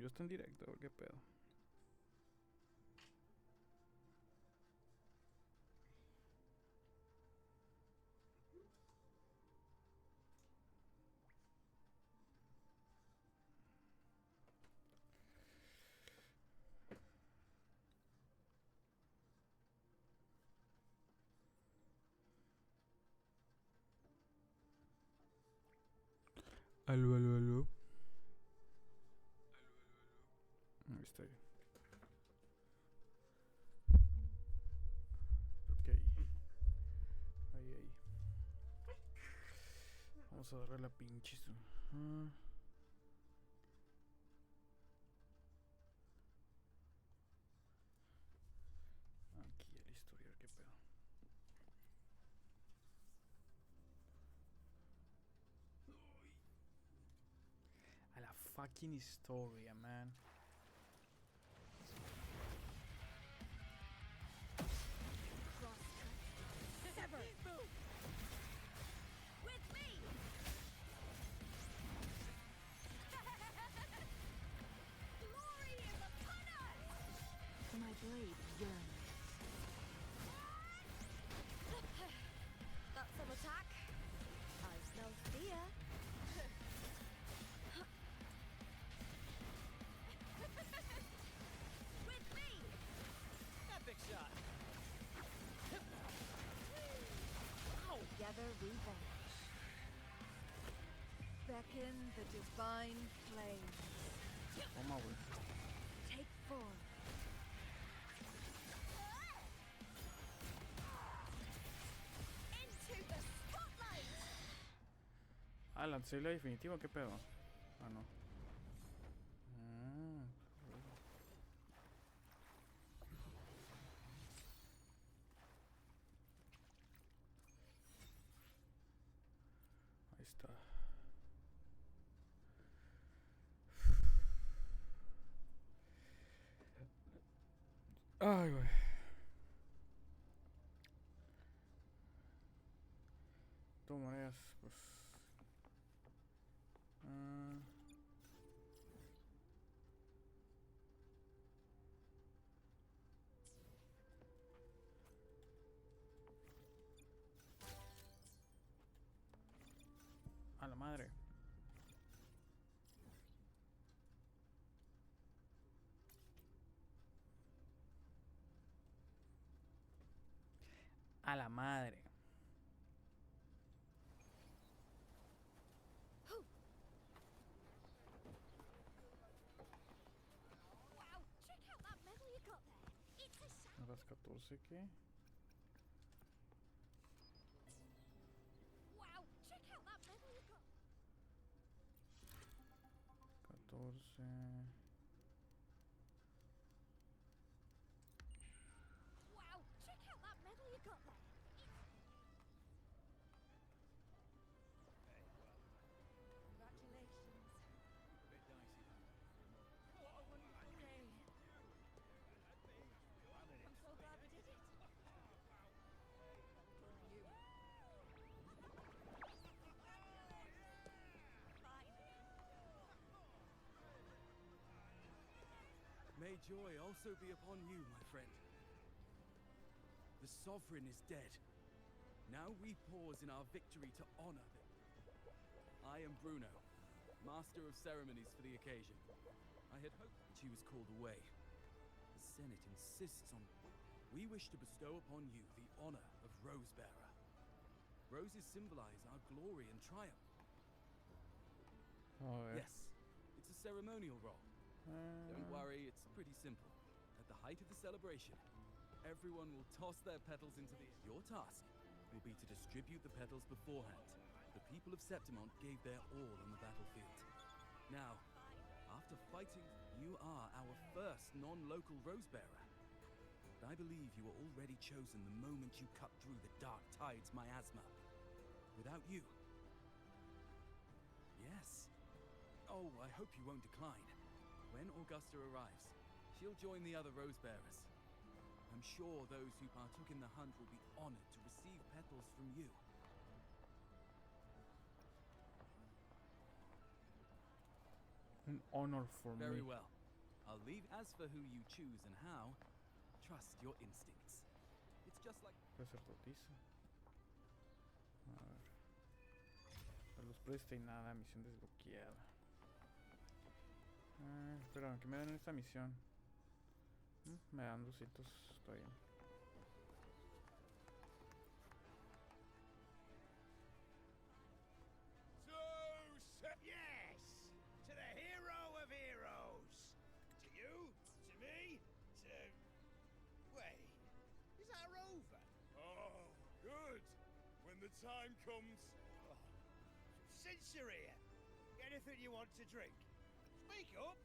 está en directo, a ver qué pedo. Aló, aló, aló. Ahí está bien. Ok. Ahí. Vamos a agarrar la pinche. Aquí el historial, qué pedo. A la fucking Historia, man. Sever. With me. Glory is upon us. My blade yearns. Got some attack. I smell fear. With me. Epic shot. Together we vanish. Beckon the divine flame. Toma, güey. Take form. Into the spotlight. Ah, lancé la definitiva, qué pedo. Ah, no. Ahí está. Ay, güey. De todas maneras, pues. A la madre. A la madre. Wow, check out that medal you got there. It's a A las 14, ¿qué? Wow, check out that medal you got. 14. Wow, check out that medal you got there. Congratulations. What a wonderful day. I'm so glad we did it. For you. Fine. May joy also be upon you, my friend. The Sovereign is dead. Now we pause in our victory to honor them. I am Bruno, Master of Ceremonies for the occasion. I had hoped that she was called away. The Senate insists on... We wish to bestow upon you the honor of Rosebearer. Roses symbolize our glory and triumph. Oh, yeah. Yes, it's a ceremonial role. Don't worry, it's pretty simple. At the height of the celebration, everyone will toss their petals into the... Your task will be to distribute the petals beforehand. The people of Septimont gave their all on the battlefield. Now, after fighting, you are our first non-local Rosebearer. But I believe you were already chosen the moment you cut through the Dark Tide's miasma. Without you... Yes. Oh, I hope you won't decline. When Augusta arrives, she'll join the other Rosebearers. I'm sure those who partook in the hunt will be honored to receive petals from you. An honor for me. Very well. I'll leave. As for who you choose and how, trust your instincts. It's just like... Sacerdotisa. A ver. La luz predestinada, misión desbloqueada. Espera, ¿qué me dan en esta misión? Me dan 200, está bien. Yes! To the hero of heroes! To you, to me, to... Wait, is that a rover? Oh, good. When the time comes. Oh. Since you're here, anything you want to drink? Speak up!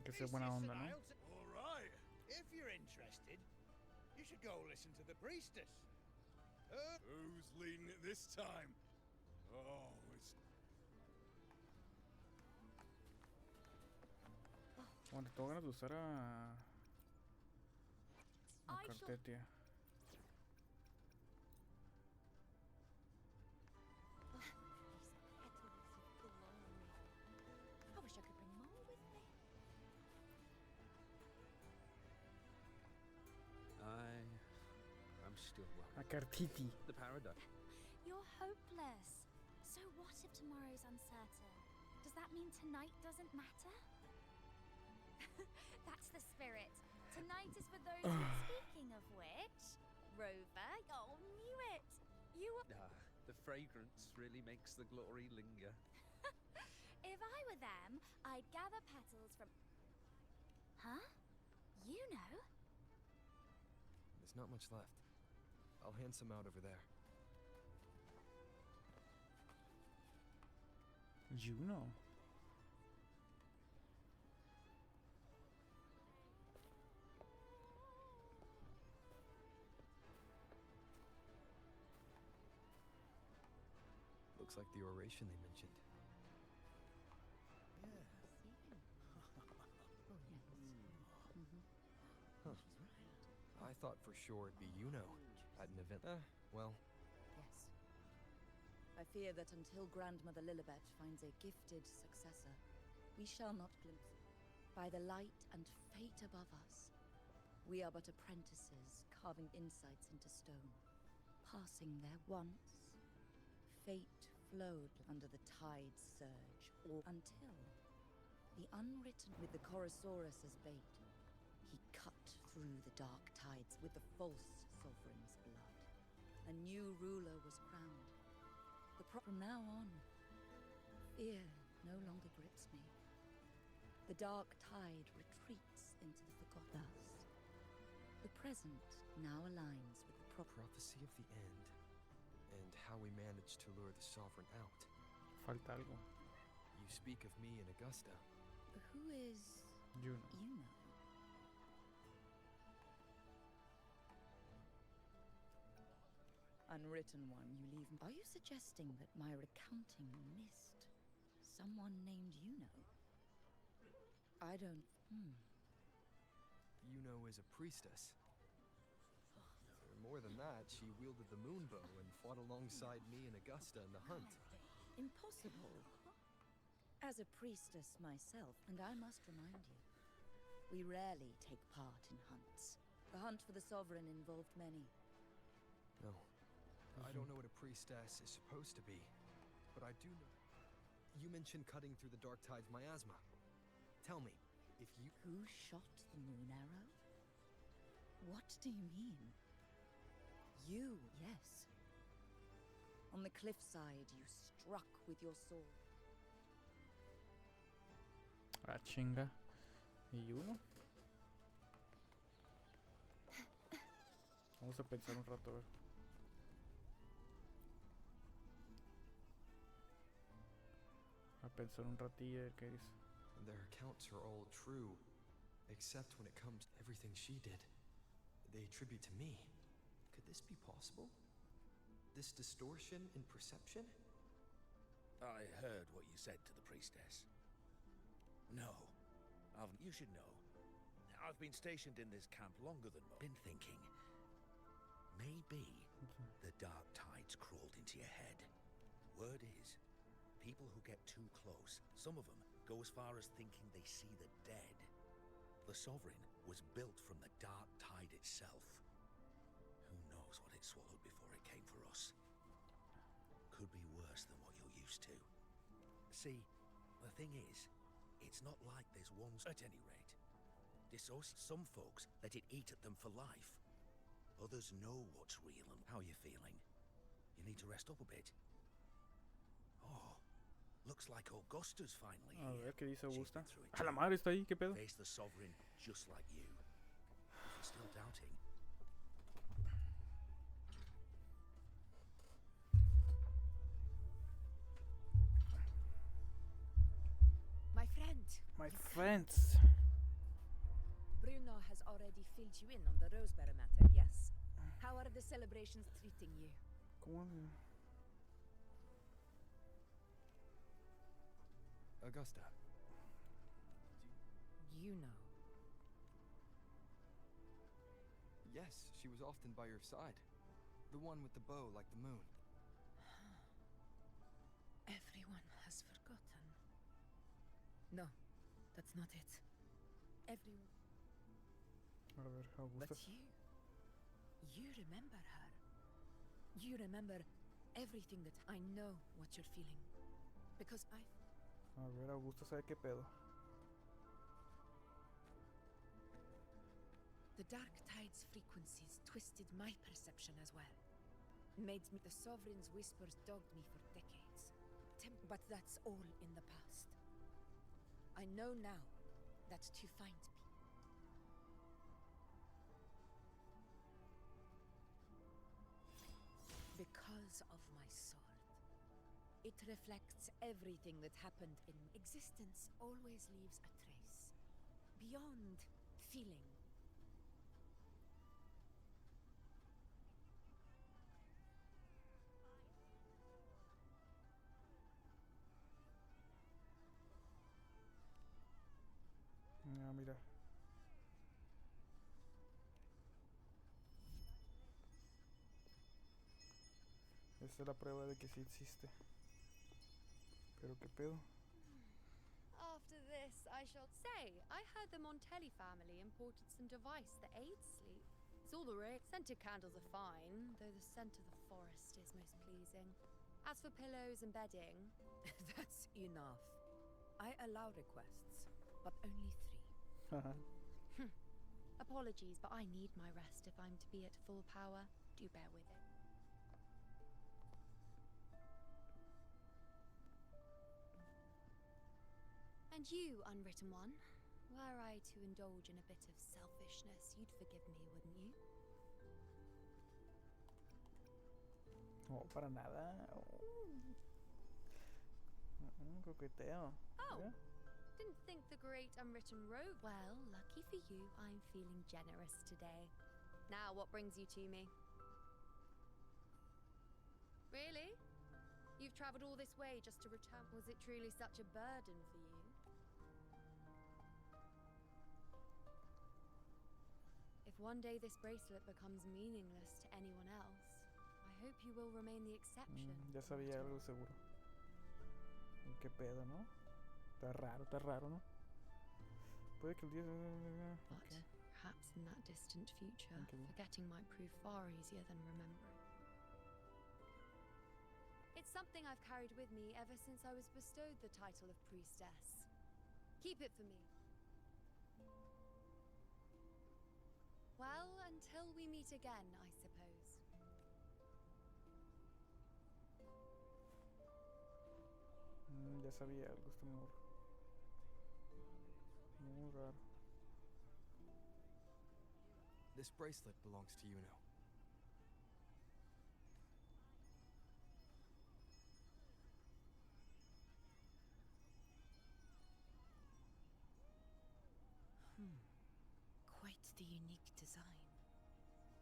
Que sea buena onda, ¿no? All right. If you're interested, you should go listen to the priestess. Who's leading it this time? Oh, it's... Bueno, tengo ganas de usar a I shall Cartetia. I wish I could bring more with me. I'm still worried. A Cartiti. The paradox. You're hopeless. So what if tomorrow's uncertain? Does that mean tonight doesn't matter? That's the spirit. Tonight is for those who... Speaking of which, Rover, oh, knew it. You were... The fragrance really makes the glory linger. If I were them, I'd gather petals from... Huh? You know? There's not much left. I'll hand some out over there. Juno. Looks like the oration they mentioned. Huh. I thought for sure it'd be at an event. Well, Yes. I fear that until Grandmother Lilibet finds a gifted successor, we shall not glimpse it. By the light and fate above us, we are but apprentices carving insights into stone. Passing there once, fate flowed under the tide's surge, or until the unwritten with the Chorosaurus as bait, he cut through the dark tides with the false sovereign's blood. A new ruler was crowned. From now on, fear no longer grips me. The dark tide retreats into the forgotten. Thus, the present now aligns with the prophecy of the end, and how we managed to lure the sovereign out. Falta algo. You speak of me and Augusta. Who is Juno. Juno? Unwritten one, you leave. Are you suggesting that my recounting missed someone named Juno? I don't. Juno is a priestess. More than that, she wielded the moonbow and fought alongside me and Augusta in the hunt. Impossible. As a priestess myself, and I must remind you, we rarely take part in hunts. The hunt for the sovereign involved many. No. I don't know what a priestess is supposed to be, but I do know. You mentioned cutting through the dark tide's miasma. Tell me, if you... Who shot the moon arrow? What do you mean? You, yes. On the cliffside, you struck with your sword. Ah, chinga. ¿Y uno? Vamos a pensar un rato, a ver. A pensar un ratillo a ver qué dice. Their accounts are all true, except when it comes to everything she did. They attribute to me. Could this be possible? This distortion in perception? I heard what you said to the priestess. No, you should know. I've been stationed in this camp longer than most. Been thinking, maybe the dark tides crawled into your head. Word is, people who get too close, some of them go as far as thinking they see the dead. The Sovereign was built from the dark tide itself. Who knows what it swallowed before it came for us? Could be worse than what you're used to. See, the thing is, it's not like there's one at any rate. Some folks let it eat at them for life. Others know what's real and how you're feeling. You need to rest up a bit. Oh, looks like Augusta's finally A here. ver qué dice She's Augusta. been through it A la too. madre, está ahí, qué pedo. Face the Sovereign just like you. If you're still doubting, My friend, My friends. Bruno has already filled you in on the Rosebery matter, yes? How are the celebrations treating you? ¿Cómo? Augusta. You know. Yes, she was often by your side. The one with the bow like the moon. Everyone has forgotten. No, that's not it. Everyone. A ver, Augusta. But you remember her. You remember everything that I know what you're feeling. Because A ver, Augusta sabe qué pedo. the Dark Tide's frequencies twisted my perception as well. Made me the Sovereign's whispers dogged me for decades. But that's all in the past. I know now that to find me. Because of my sword. It reflects everything that happened in existence. Always leaves a trace. Beyond feeling. Ah, mira. Esta es la prueba de que sí existe. Pero qué pedo. After this, I shall say, I heard the Montelli family imported some device that aids sleep. It's all the rage. Scented candles are fine, though the scent of the forest is most pleasing. As for pillows and bedding, That's enough. I allow requests, but only 3. apologies, but I need my rest if I'm to be at full power. Do bear with it. And you, unwritten one, were I to indulge in a bit of selfishness, you'd forgive me, wouldn't you? No, para nada. Coqueteo. Oh, ¿Ya? didn't think the great unwritten road. Well, lucky for you, I'm feeling generous today. Now, what brings you to me? Really? You've traveled all this way just to return? Was it truly such a burden for you? If one day this bracelet becomes meaningless to anyone else, I hope you will remain the exception. Ya sabía algo seguro. Qué pedo, ¿no? Está raro, ¿no? Puede que el día... But perhaps in that distant future, Okay. forgetting might prove far easier than remembering. It's something I've carried with me ever since I was bestowed the title of priestess. Keep it for me. Well, until we meet again, I suppose. Ya sabía algo, este morro. Muy raro. This bracelet belongs to you now. Quite the unique design.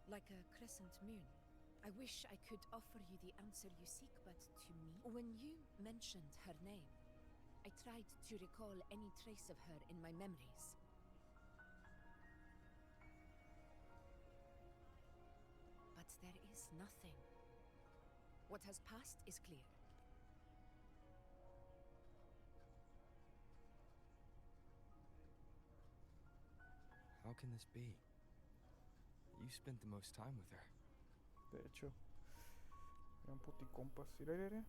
Like a crescent moon. I wish I could offer you the answer you seek, but to me, when you mentioned her name, I tried to recall any trace of her in my memories. But there is nothing. What has passed is clear. How can this be? You spent the most time with her. De hecho, eran puticompas. Mira, mira, mira.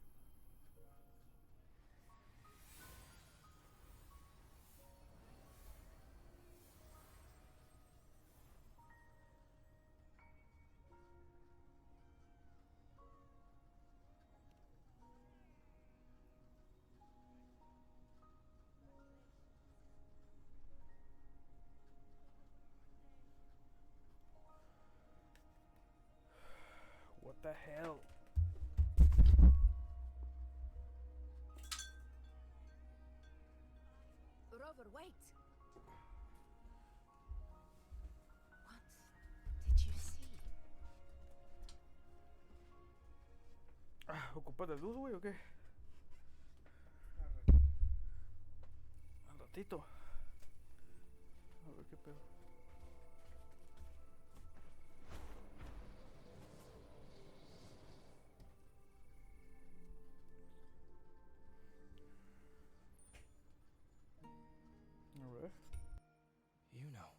What the hell? Rover, wait! What did you see? ¿Ocupas de luz, güey, o qué? Al ratito. A ver qué pedo. A ver. You know.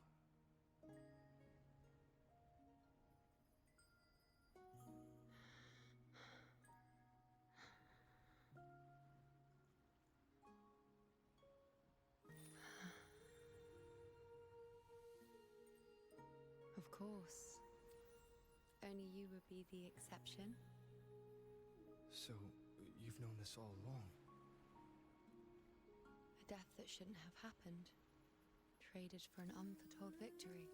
Of course. Only you would be the exception. So, you've known this all along? A death that shouldn't have happened. Traded for an unforetold victory.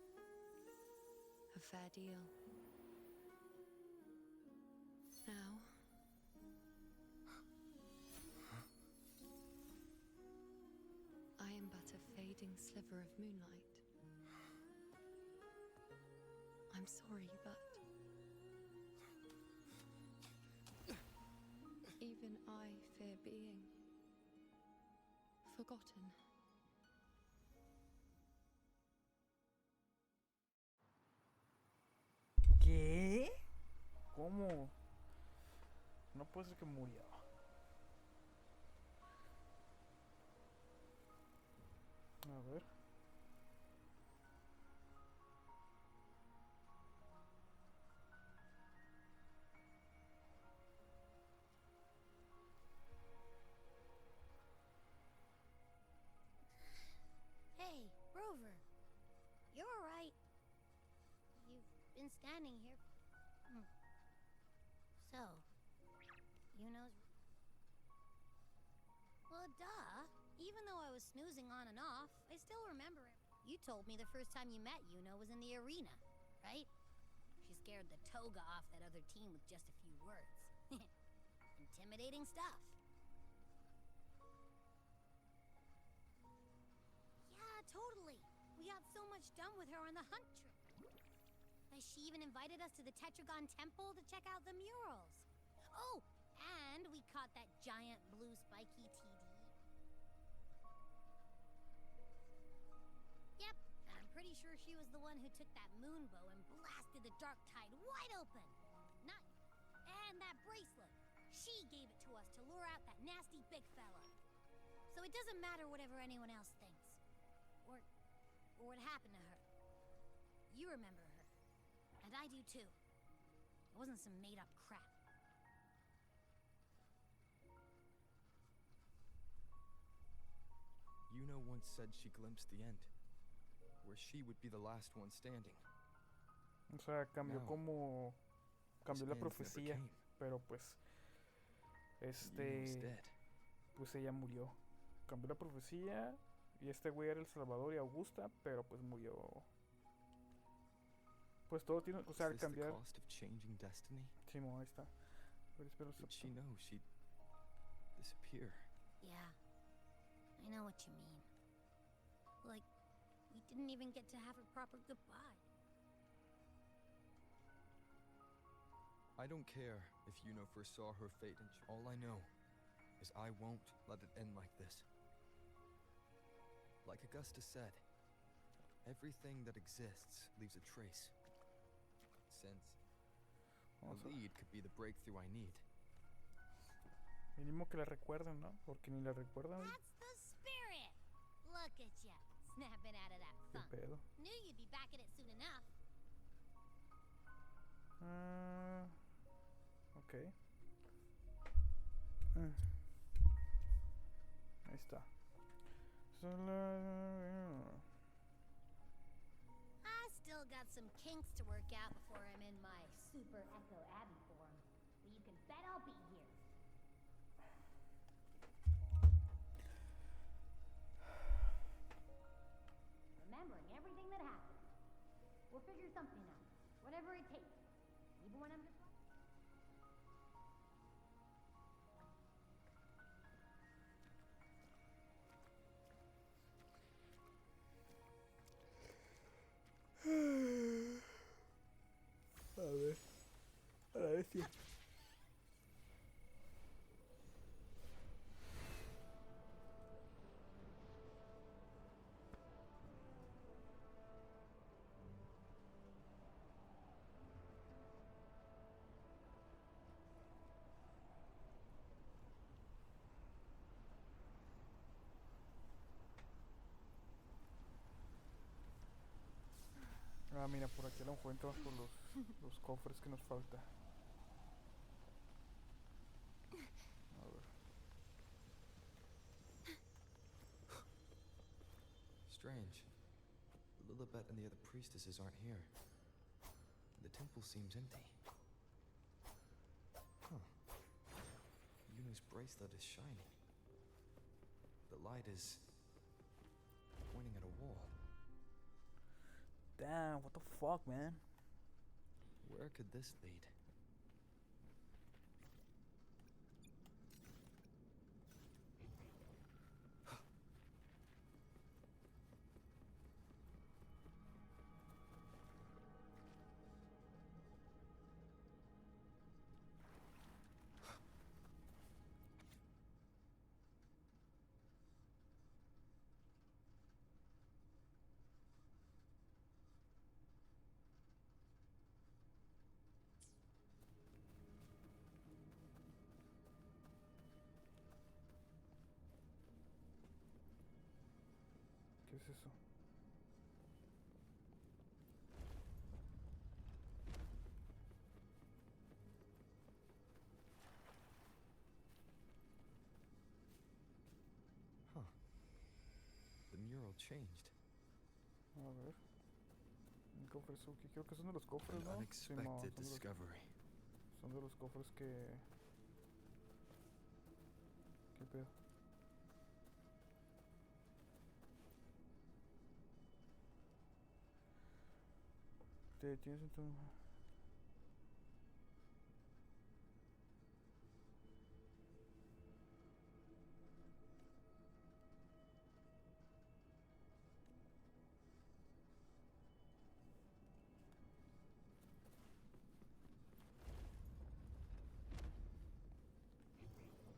A fair deal. Now... I am but a fading sliver of moonlight. I'm sorry, but... even I fear being... forgotten. ¿Qué? ¿Cómo? No puede ser que murió. A ver. Hey, Rover. You're alright. You've been standing here. So, Yuno's... Well, duh. Even though I was snoozing on and off, I still remember it. You told me the first time you met Yuno was in the arena, right? She scared the toga off that other team with just a few words. Intimidating stuff. Yeah, totally. We got so much done with her on the hunt trip. She even invited us to the Tetragon Temple to check out the murals. Oh, and we caught that giant blue spiky TD. Yep, and I'm pretty sure she was the one who took that moon bow and blasted the Dark Tide wide open. Not... And that bracelet. She gave it to us to lure out that nasty big fella. So it doesn't matter whatever anyone else thinks. Or what happened to her. You remember her. And I do too. It wasn't some made-up crap. Yuno once said she glimpsed the end, where she would be the last one standing. O sea, cambió No. como... Cambió la This end never profecía. came. Pero pues... Yuno's dead. Pues ella murió. Cambió la profecía. Y este güey era el Salvador y Augusta. Pero pues murió. Pues todo tiene... O sea, al Is this cambiar... the cost of changing destiny? Sí, ahí está. Pero espero Did she know she'd disappear? Yeah. I know what you mean. Like, we didn't even get to have a proper goodbye. I don't care if Yuno foresaw her fate, and all I know is I won't let it end like this. Like Augusta said, everything that exists leaves a trace. Since the lead could be the breakthrough I need. Mínimo que la recuerden, ¿no? Porque ni la recuerdan. That's the spirit! Look at ya, snapping out of that ¿Qué funk. pedo? Knew you'd be back at it soon enough. Ok. Ahí está. I still got some kinks to work out before I'm in my Super Echo Abbey form. But you can bet I'll be here. Remembering everything that happened. We'll figure something out. Whatever it takes. Even when I'm just... A ver si. Ah, mira, por aquí a lo mejor entramos por los cofres que nos falta. A ver. Strange. Lilibet and the other priestesses aren't here. The temple seems empty. Huh. Yuna's bracelet is shining. The light is pointing at a wall. Damn, what the fuck, man? Where could this lead? ¿Qué es eso? Huh. The mural changed. A ver. Un cofrezuki. Creo que son de los cofres, An ¿no? unexpected discovery. Son de los cofres que... ¿Qué pedo? Te tienes en tu...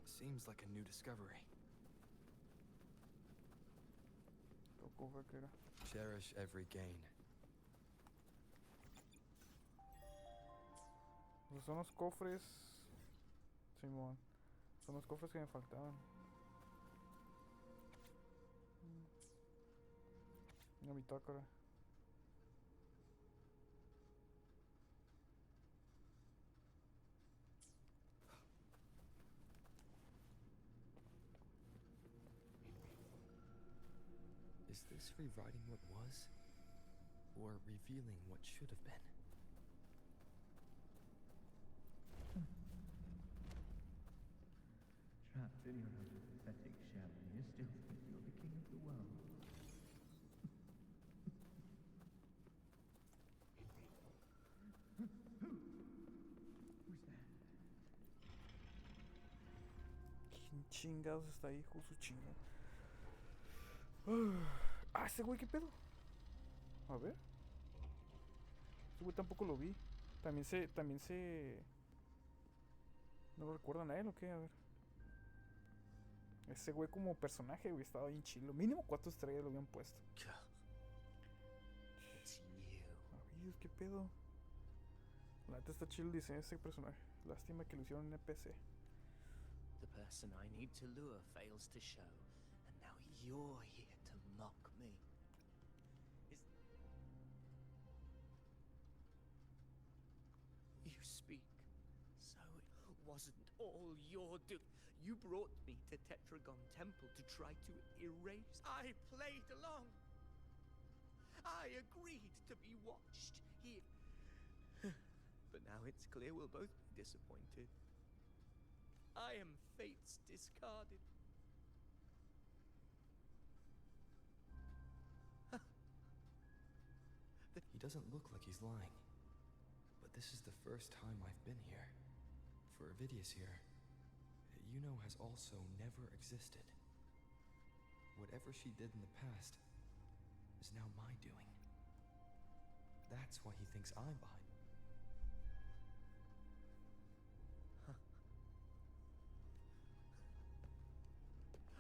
Seems like a new discovery. ¿Qué cofre que era? Cherish every gain. Pues son los cofres... Simón. Son los cofres que me faltaban. Una bitácora. Is this rewriting what was? Or revealing what should have been? Trapped in your own pathetic shell, and you still think you're the king of the world. Who's that? ¿Quién chingados está ahí, hijo de su chinga? Ah, ese güey, ¿qué pedo? A ver. Ese güey tampoco lo vi. También se... ¿No lo recuerdan a él o qué? A ver. Ese güey como personaje, güey, estaba bien chilo. Mínimo 4 estrellas lo habían puesto. It's you. Ay, Dios, ¿qué pedo? La neta está chido el diseño de ese personaje. Lástima que lo hicieron en NPC. The person I need to lure fails to show, and now you're here to mock me. wasn't all your doing. You brought me to Tetragon Temple to try to erase. I played along. I agreed to be watched here. But now it's clear we'll both be disappointed. I am fate's discarded. He doesn't look like he's lying. But this is the first time I've been here. For Avidius here, Yuno has also never existed. Whatever she did in the past is now my doing. That's why he thinks I'm behind.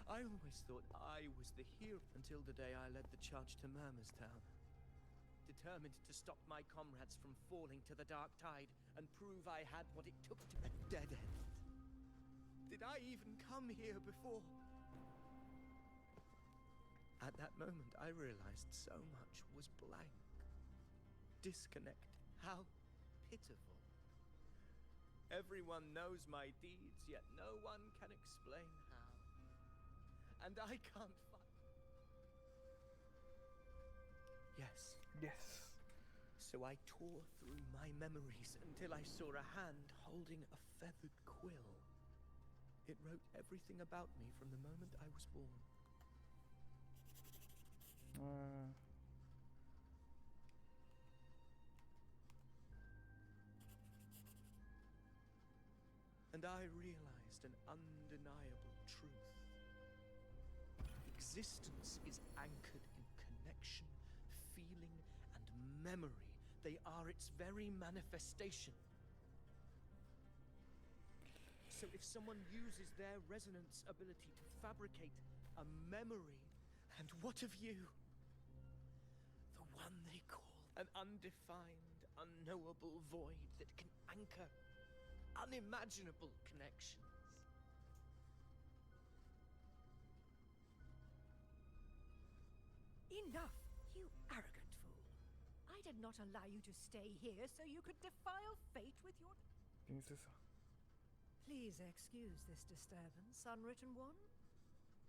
I always thought I was the hero until the day I led the charge to Murmur's Town. Determined to stop my comrades from falling to the dark tide and prove I had what it took to a dead end. Did I even come here before? At that moment, I realized so much was blank. Disconnect. How pitiful. Everyone knows my deeds, yet no one can explain how. And I can't find... Yes. Yes. So I tore through my memories until I saw a hand holding a feathered quill. It wrote everything about me from the moment I was born. And I realized an undeniable truth. Existence is anchored in connection, feeling, and memory. They are its very manifestation. So if someone uses their resonance ability to fabricate a memory, and what of you? The one they call an undefined, unknowable void that can anchor unimaginable connections. Enough, you arrogant fool. I did not allow you to stay here so you could defile fate with your... ¿Quién es esa? Please excuse this disturbance, Unwritten One.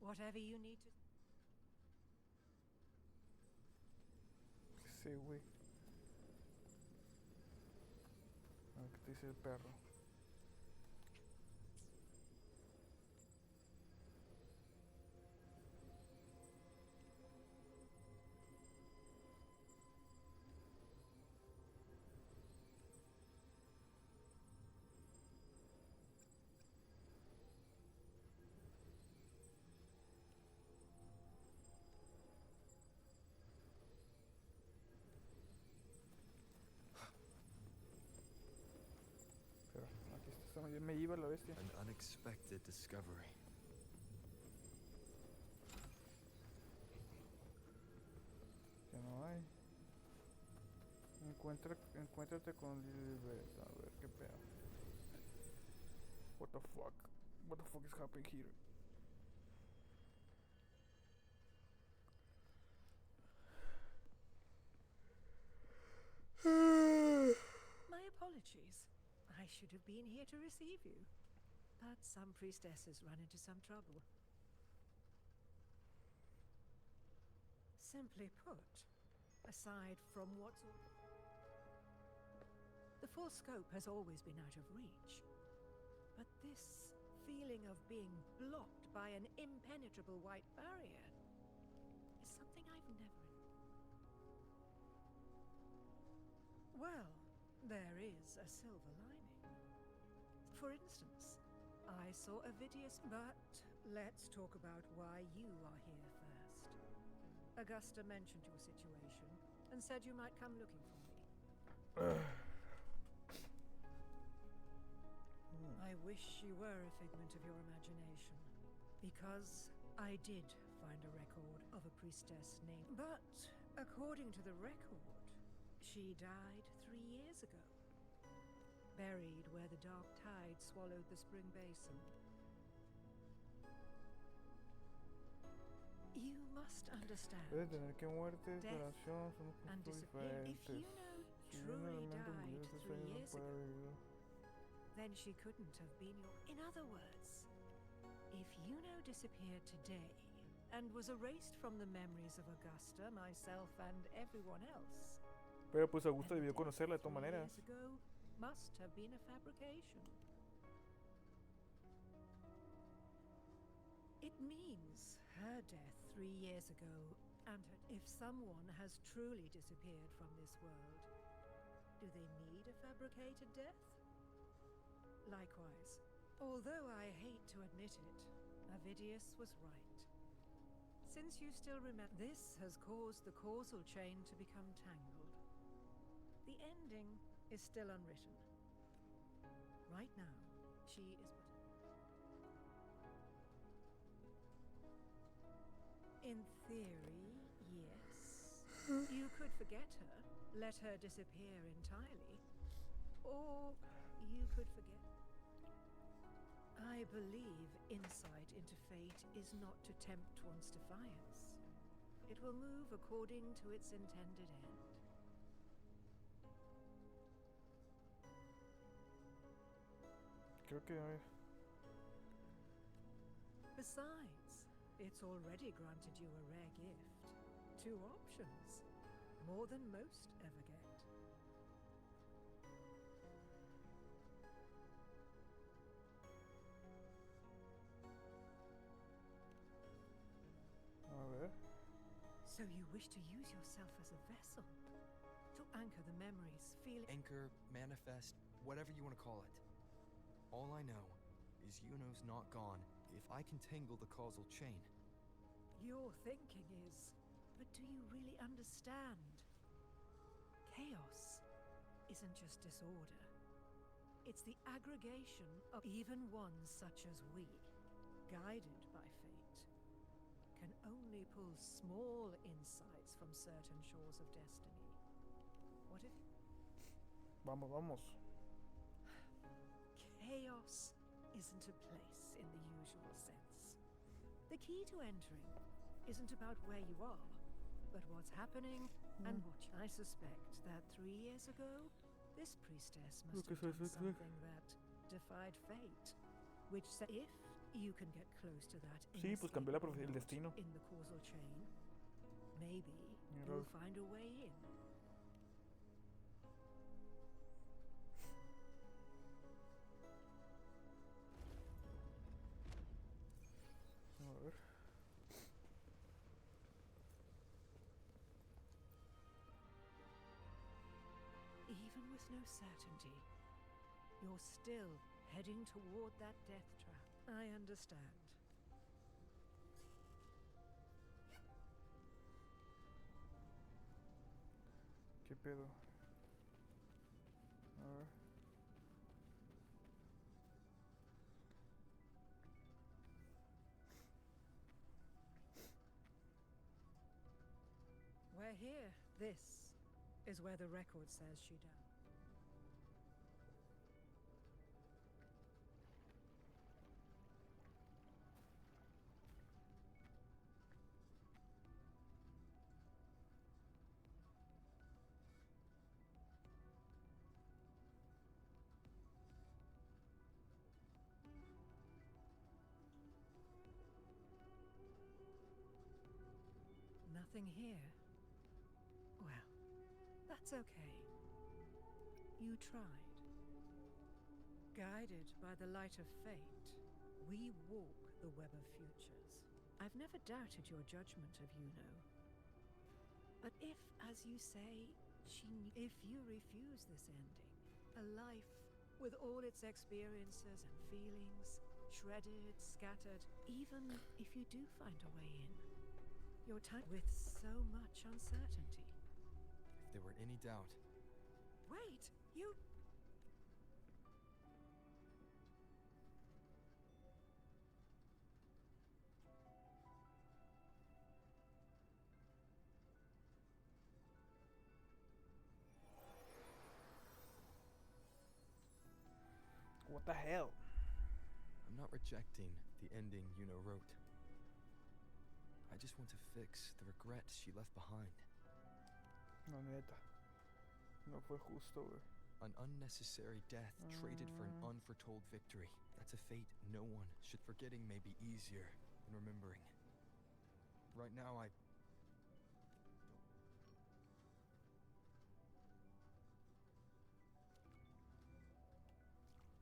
Whatever you need to... Sí, güey. A ver qué te dice el perro. Me iba la bestia. An unexpected discovery. Que no hay. Encuéntrate con Lilibet. A ver qué pedo. What the fuck? What the fuck is happening here? My apologies. I should have been here to receive you. But some priestesses run into some trouble. Simply put, aside from what's... The full scope has always been out of reach. But this feeling of being blocked by an impenetrable white barrier is something I've never... Well, there is a silver lining. For instance, I saw Avidius, but let's talk about why you are here first. Augusta mentioned your situation and said you might come looking for me. I wish you were a figment of your imagination, because I did find a record of a priestess named... But according to the record, she died 3 years ago. Buried where the dark tide swallowed the spring basin. You must understand. Puede tener que muerte, Death duración, son and puntos disappear. diferentes. If you know Si un truly elemento died vivo 3 years puede ago, vivir. then she couldn't have been your... In other words, if Yuno disappeared today and was erased from the memories of Augusta, myself, and everyone else, Pero pues Augusta debió conocerla de todas maneras. years ago must have been a fabrication. It means her death 3 years ago, and if someone has truly disappeared from this world, do they need a fabricated death? Likewise, although I hate to admit it, Avidius was right. Since you still remember, this has caused the causal chain to become tangled. The ending is still unwritten. Right now, she is but... In theory, yes. You could forget her, let her disappear entirely, or you could forget. I believe insight into fate is not to tempt one's defiance. It will move according to its intended end. Creo que Besides, it's already granted you a rare gift. 2 options. More than most ever get. a ver. So you wish to use yourself as a vessel? To anchor the memories, feel... Anchor, manifest, whatever you want to call it. All I know is Yuno's not gone if I can tangle the causal chain. Your thinking is, but do you really understand? Chaos isn't just disorder. It's the aggregation of even ones such as we, guided by fate, can only pull small insights from certain shores of destiny. What if... Vamos. Chaos isn't a place in the usual sense. The key to entering isn't about where you are, but what's happening and what I suspect that 3 years ago, this priestess must have done something that defied fate, which if you can get close to that Sí, pues cambió el destino. in the causal chain, maybe you'll find a way in. A ver. Even with no certainty, you're still heading toward that death trap. I understand. ¿Qué pedo? A ver. We're here. This is where the record says she died. Nothing here. Well, that's okay. You tried. Guided by the light of fate, we walk the web of futures. I've never doubted your judgment of Yuno. But if, as you say, if you refuse this ending, a life with all its experiences and feelings, shredded, scattered, even if you do find a way in, your time with so much uncertainty. If there were any doubt... Wait, you... What the hell? I'm not rejecting the ending Yuno wrote. I just want to fix the regrets she left behind. No, neta. No fue justo, güey. An unnecessary death traded for an unforetold victory. That's a fate no one should. Forgetting may be easier than remembering. Right now,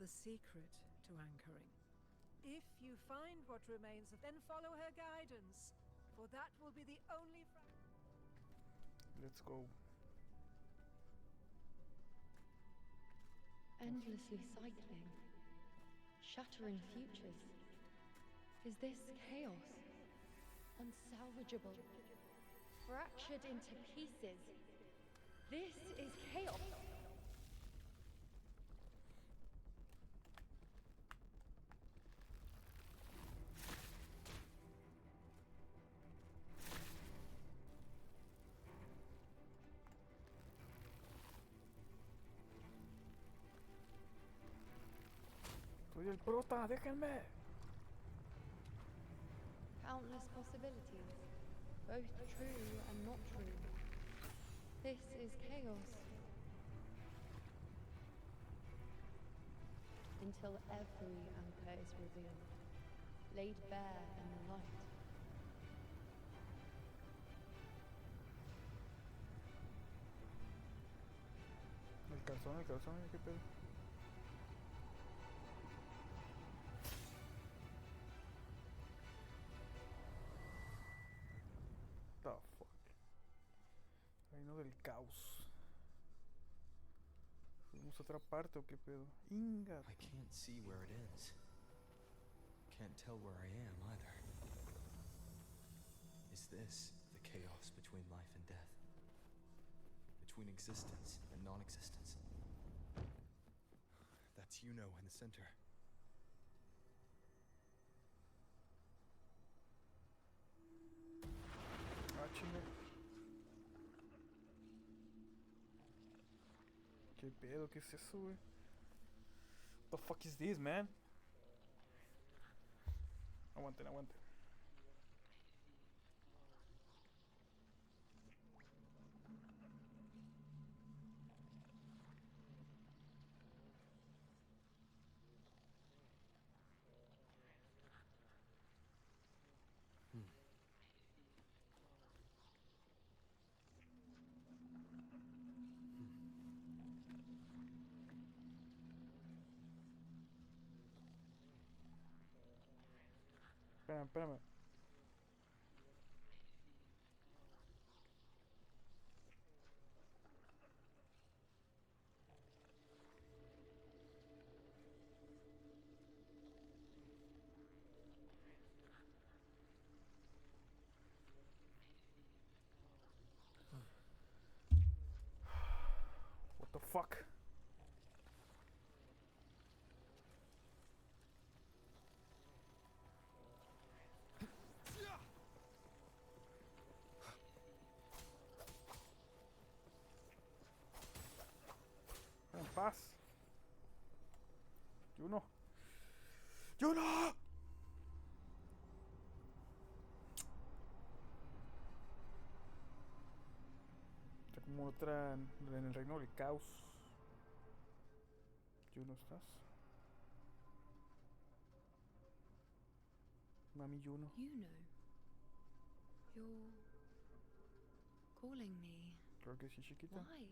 The secret to anchoring. If you find what remains of, then follow her guidance, for that will be the only. Let's go. Endlessly cycling, shattering futures. Is this chaos? Unsalvageable, fractured into pieces. This is chaos. Soy el prota, déjenme. Countless possibilities, both true and not true. This is chaos. Until every anchor is revealed, laid bare in the light. El calzón, ¿qué pedo? The fuck. Reino del caos. ¿Fuimos a otra parte o qué pedo? Inga. I can't see where it ends. Can't tell where I am either. Is this the chaos between life and death? Between existence and non-existence? That's in the center. Ah, chinga. ¿Qué pedo? ¿Qué es eso, güey? What the fuck is this, man? Aguanten. Espérame. What the fuck? En paz. Juno. Está como otra en el reino del caos. Juno, ¿estás? Mami Juno. You're calling me. Creo que sí, chiquita. Why?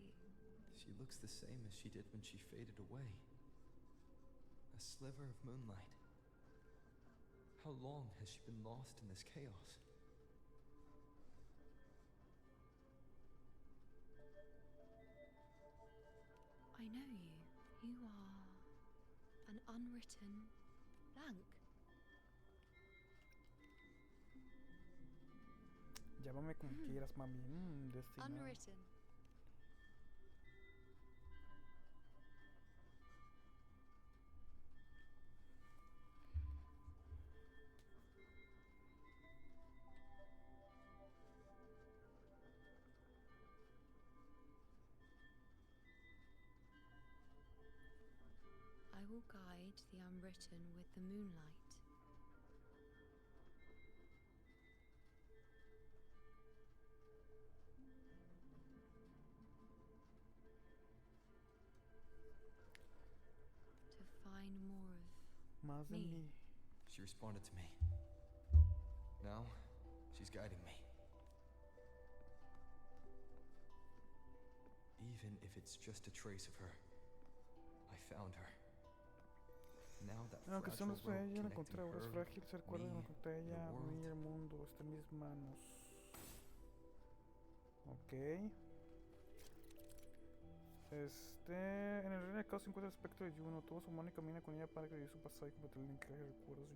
She looks the same as she did when she faded away. A sliver of moonlight. How long has she been lost in this chaos? I know you. You are an unwritten blank. Llámame como quieras, mami. Destinada. Unwritten. I will guide the unwritten with the moonlight. Más de Me. mí. She responded to me. Now, she's guiding me. Even if it's just a trace of her, I found her. Now that Aunque fragile solo rope ella la connecting encontré, ahora es her, frágil, se recuerda que la me, encontré the ella, world. mí, el mundo, está en mis manos. Ok. En el reino del caos se encuentra el espectro de Juno. Toma su mano y camina con ella para que viva su pasado y completar el encaje de recuerdos.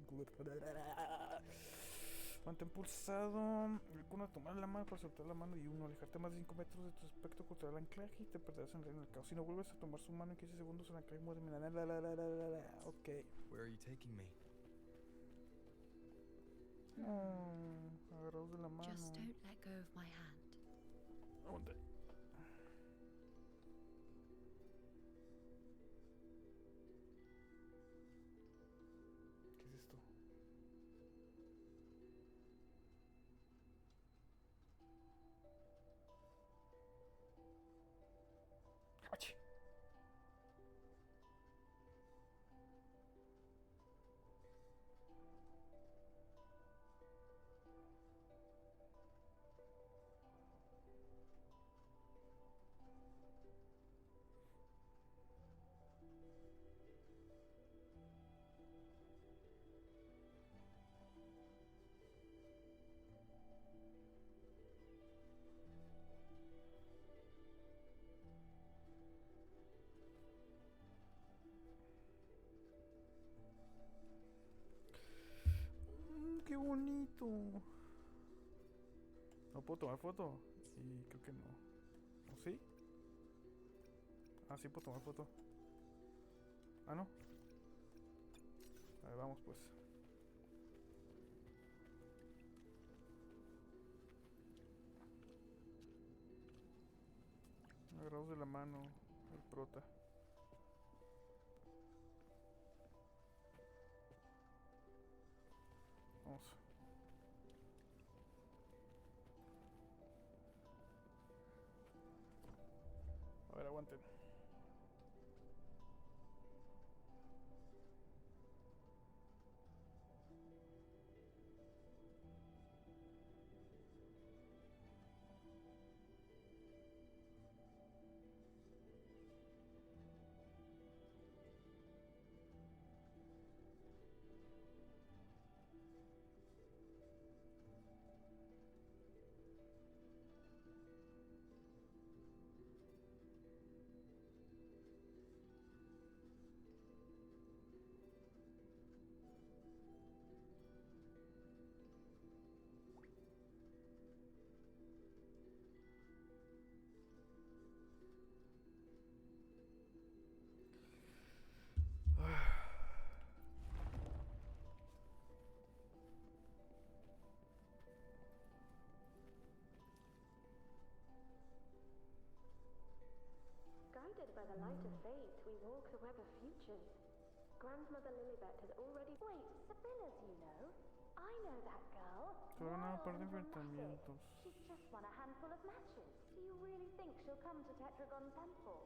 Mantén pulsado el icono de tomar la mano para soltar la mano y uno. Alejarte más de 5 metros de tu espectro contra el anclaje y te perderás en el reino del caos. Si no vuelves a tomar su mano en 15 segundos, el anclaje muere. Ok. Where are you taking me? Agarrados de la mano. Just don't let go of my hand. ¿Dónde? ¿Qué es esto? ¡Ach! ¡Qué bonito! No puedo tomar foto. Y creo que no. ¿O sí? Ah, sí puedo tomar foto. Ah, no. A ver, vamos pues. Agarrados de la mano, el prota. Vamos. A ver, aguanten. Guided by the light of fate, we walk the web of futures. Grandmother Lilibet has already... Wait, Sibylla's, you know? I know that girl. Se ha ganado un par de Wild and dramatic. enfrentamientos. She's just won a handful of matches. Do you really think she'll come to Tetragon Temple?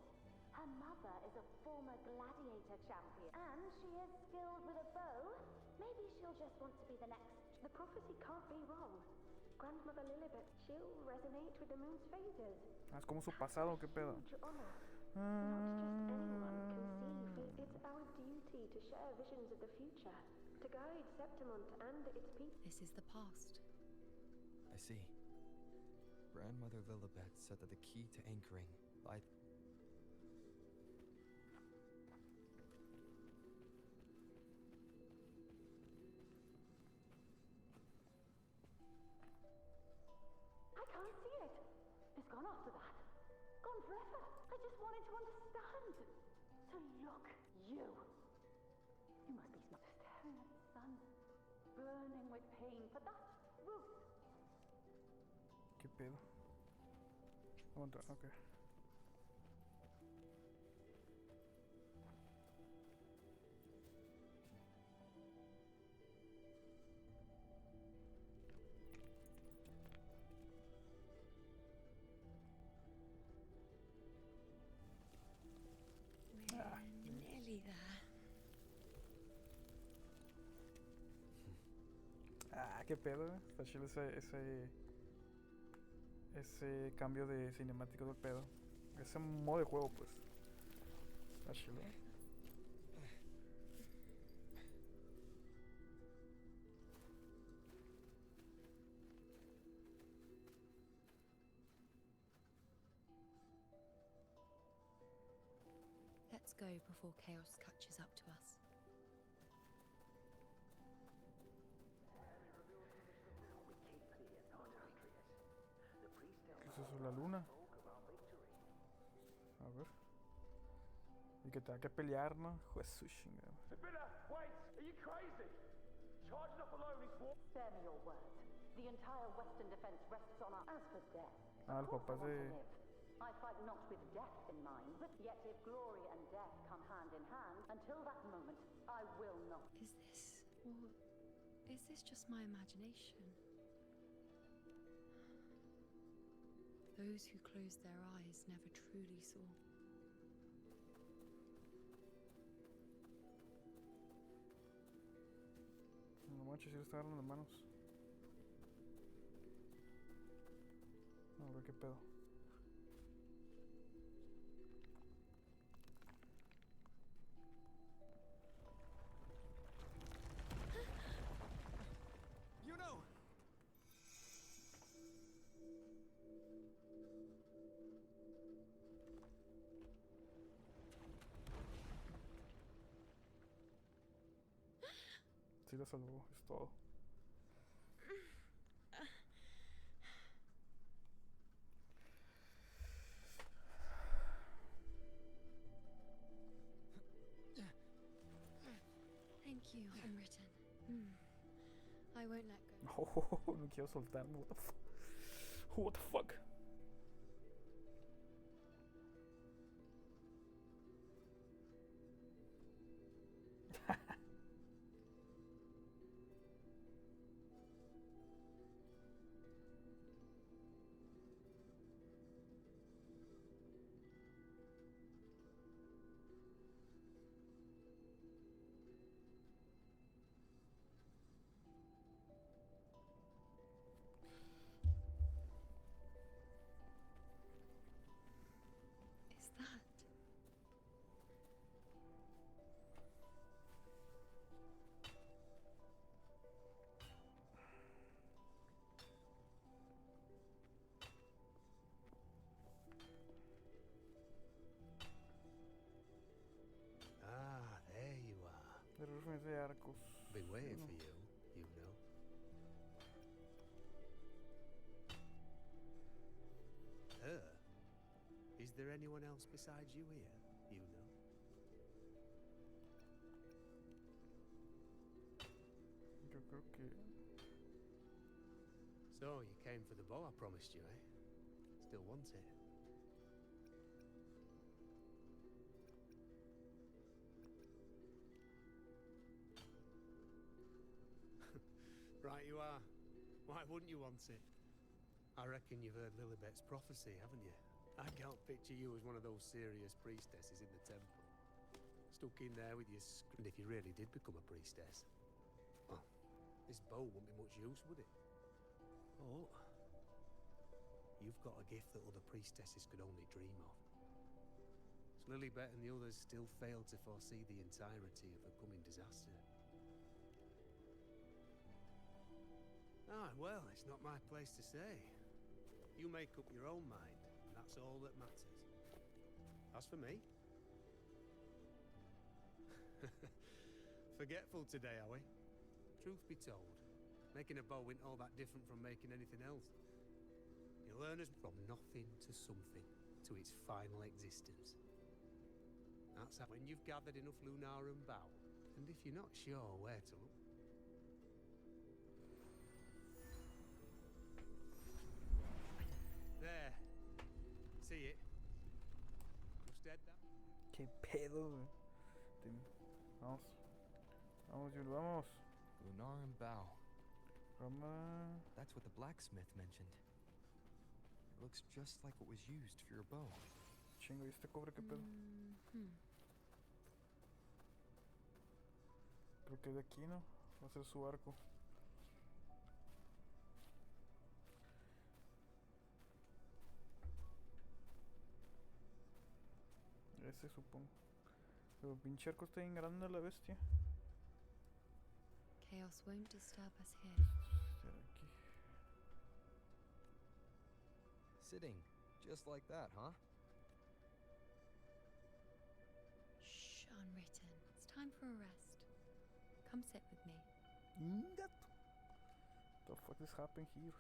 Her mother is a former gladiator champion, and she is skilled with a bow. Maybe she'll just want to be the next... The prophecy can't be wrong. Grandmother Lilibet, she'll resonate with the moon's phases. Ah, es como su pasado, qué pedo. Huge honor. Not just anyone can see. It's our duty to share visions of the future, to guide Septimont and its people. This is the past. I see. Grandmother Lilibet said that the key to anchoring lied. I can't see it. It's gone after that. Gone forever. I just wanted to understand. So look, you. You must be staring at the sun, burning with pain for that Ruth. ¿Qué pedo? Aguanta, ok. We're nearly there. qué pedo, está chido ese cambio de cinemático del pedo. Ese modo de juego, pues. Está chido. Let's go before chaos catches up to us. ¿Qué es eso? ¿La luna? A ver. Y que tenga que pelear, ¿no? Juez su chingada. Wait! Are you crazy? Charging up alone is war. Spare me your words. The entire Western defense rests on our. As for death, Ah, of los course I papás want to de... live. I fight not with death in mind, but yet if glory and death come hand in hand, until that moment, I will not. Is this just my imagination? Those who closed their eyes never truly saw. No manches, si le está agarrando las manos. A ver qué pedo. You know! Sí la salvó, es todo. Thank you, unwritten. I won't let go. Oh, no quiero soltarme. What the fuck? What the fuck? Is that? Ah, there you are. De referencia de arcos. Been waiting No. for you, you know. Her? Is there anyone else besides you here, you know? Yo creo que... So, you came for the bow I promised you, eh? Still want it? Right you are. Why wouldn't you want it? I reckon you've heard Lilibet's prophecy, haven't you? I can't picture you as one of those serious priestesses in the temple. Stuck in there with your and if you really did become a priestess, well, this bow wouldn't be much use, would it? Oh, you've got a gift that other priestesses could only dream of. So Lilibet and the others still failed to foresee the entirety of the coming disaster. Ah, well, it's not my place to say. You make up your own mind, and that's all that matters. As for me... Forgetful today, are we? Truth be told, making a bow ain't all that different from making anything else. You learn us from nothing to something, to its final existence. That's how when you've gathered enough lunarum bow, and if you're not sure where to look, there. See it? Just dead that. ¿Qué pedo, güey? Vamos. Vamos, Jul, vamos. Lunarum bow. Rama. That's what the blacksmith mentioned. It looks just like what was used for your bow. Chingo, ¿y este cobre qué pedo? Creo que es de aquí, ¿no? Va a ser su arco. ese, supongo. Pero pinche arco está bien grande la bestia. Chaos won't disturb us here. Será aquí. Sitting, just like that, huh? Shh, Unwritten. It's time for a rest. Come sit with me. Ingat. The fuck is happening here?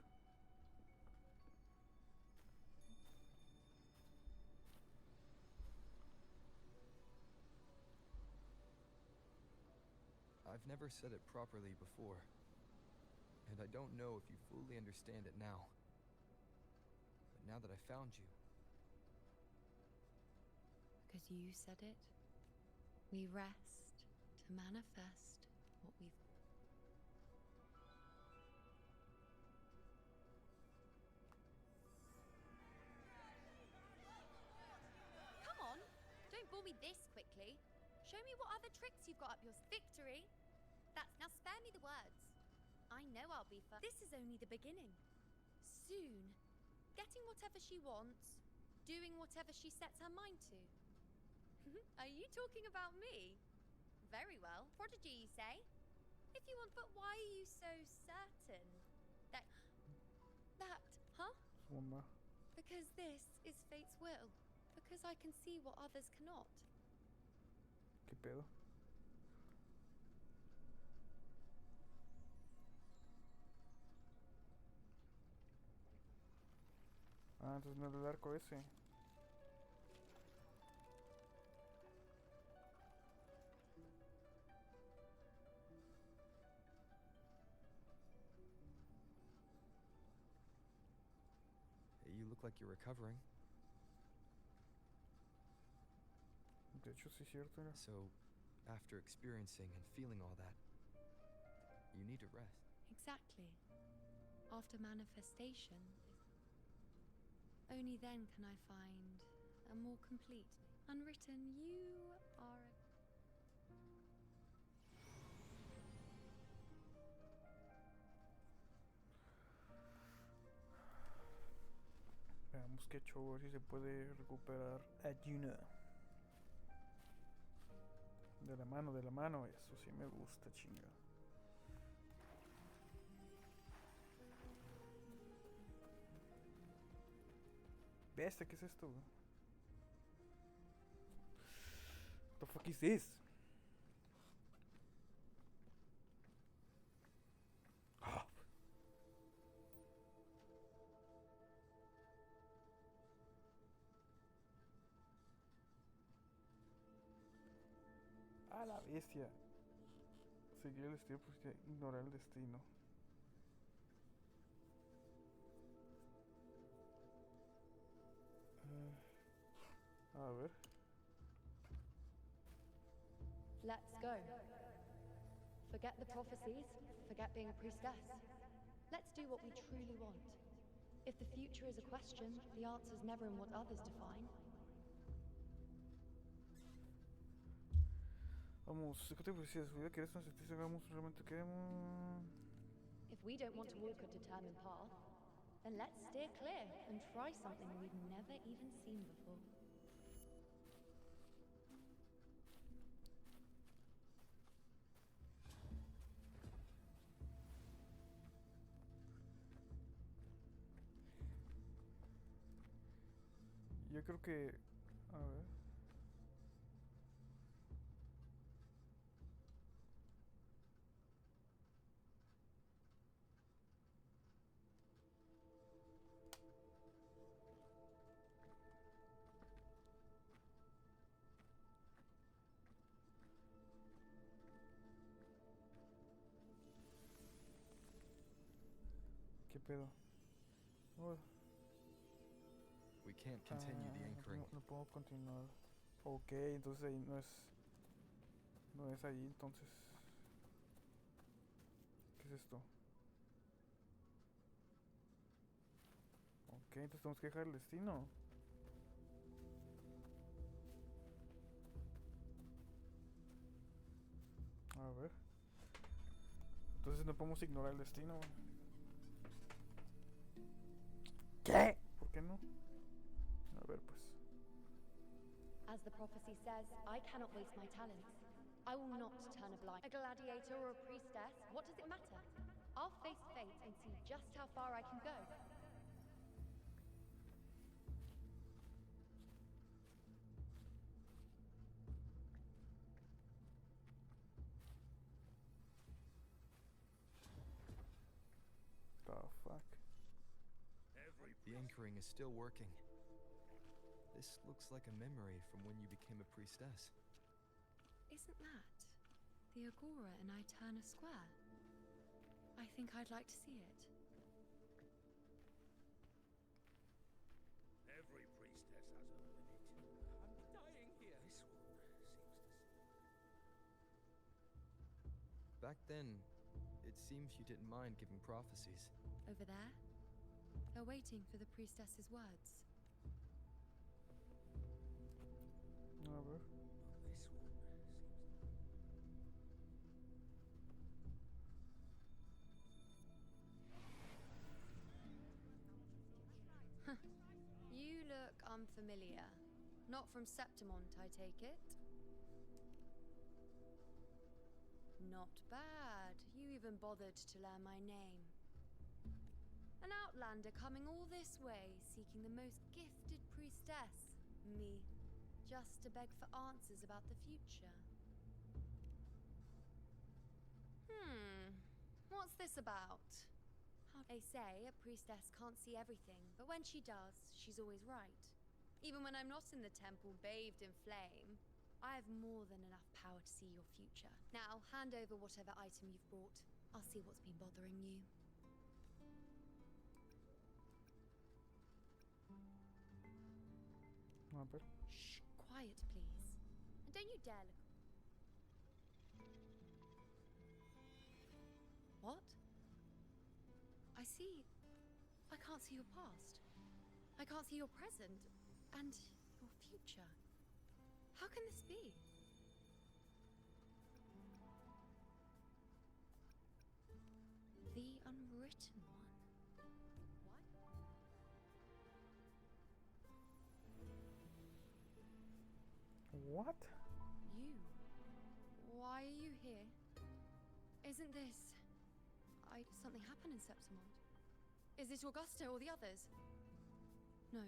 I've never said it properly before, and I don't know if you fully understand it now. But now that I found you... Because you said it, we rest to manifest what we've... Come on! Don't bore me this quickly. Show me what other tricks you've got up your... Victory! Now spare me the words. I know I'll be first. This is only the beginning. Soon, getting whatever she wants, doing whatever she sets her mind to. Are you talking about me? Very well. Prodigy, you say? If you want, but why are you so certain? That, huh? Because this is fate's will. Because I can see what others cannot. ¿Qué pedo? Ah, entonces no es el arco ese. You look like you're recovering. De hecho, sí es cierto. So, after experiencing and feeling all that, you need to rest. Exactly. After manifestation, only then can I find a more complete... Unwritten, you are a... Veamos qué show, a ver si se puede recuperar a Yuna. De la mano, eso sí me gusta, chinga. Bestia, ¿qué es esto? What the fuck is this? A la bestia. Seguir el destino, pues ignorar el destino. A ver. Let's go. Forget the prophecies, forget being a priestess. Let's do what we truly want. If the future is a question, the answer's never in what others define. Vamos, ¿qué te decía? Si querés una sentencia, hagamos realmente queremos. If we don't want to walk a determined path, then let's steer clear and try something we've never even seen before. Yo creo que... A ver... ¿Qué pedo? Oh. We can't continue the anchoring. No puedo continuar. Ok, entonces ahí no es... No es ahí, entonces... ¿Qué es esto? Ok, entonces tenemos que dejar el destino. A ver. Entonces no podemos ignorar el destino. ¿Qué? ¿Por qué no? A ver, pues. As the prophecy says, I cannot waste my talents. I will not turn a blind. A gladiator or a priestess, what does it matter? I'll face fate and see just how far I can go. The fuck? The anchoring is still working. This looks like a memory from when you became a priestess. Isn't that the Agora in Eterna Square? I think I'd like to see it. Every priestess has a limit. I'm dying here. This one seems to see. Back then, it seems you didn't mind giving prophecies. Over there? They're waiting for the priestess's words. A ver. This one seems to. You look unfamiliar. Not from Septimont, I take it? Not bad. You even bothered to learn my name. An outlander coming all this way, seeking the most gifted priestess, me, just to beg for answers about the future. What's this about? How they say a priestess can't see everything, but when she does, she's always right. Even when I'm not in the temple bathed in flame, I have more than enough power to see your future. Now, hand over whatever item you've brought. I'll see what's been bothering you. A ver. Shh, quiet, please. And don't you dare look. What? I see. I can't see your past. I can't see your present. And your future. How can this be? The unwritten one. What? You? Why are you here? Isn't this... something happened in Septimont? Is it Augusta or the others? No,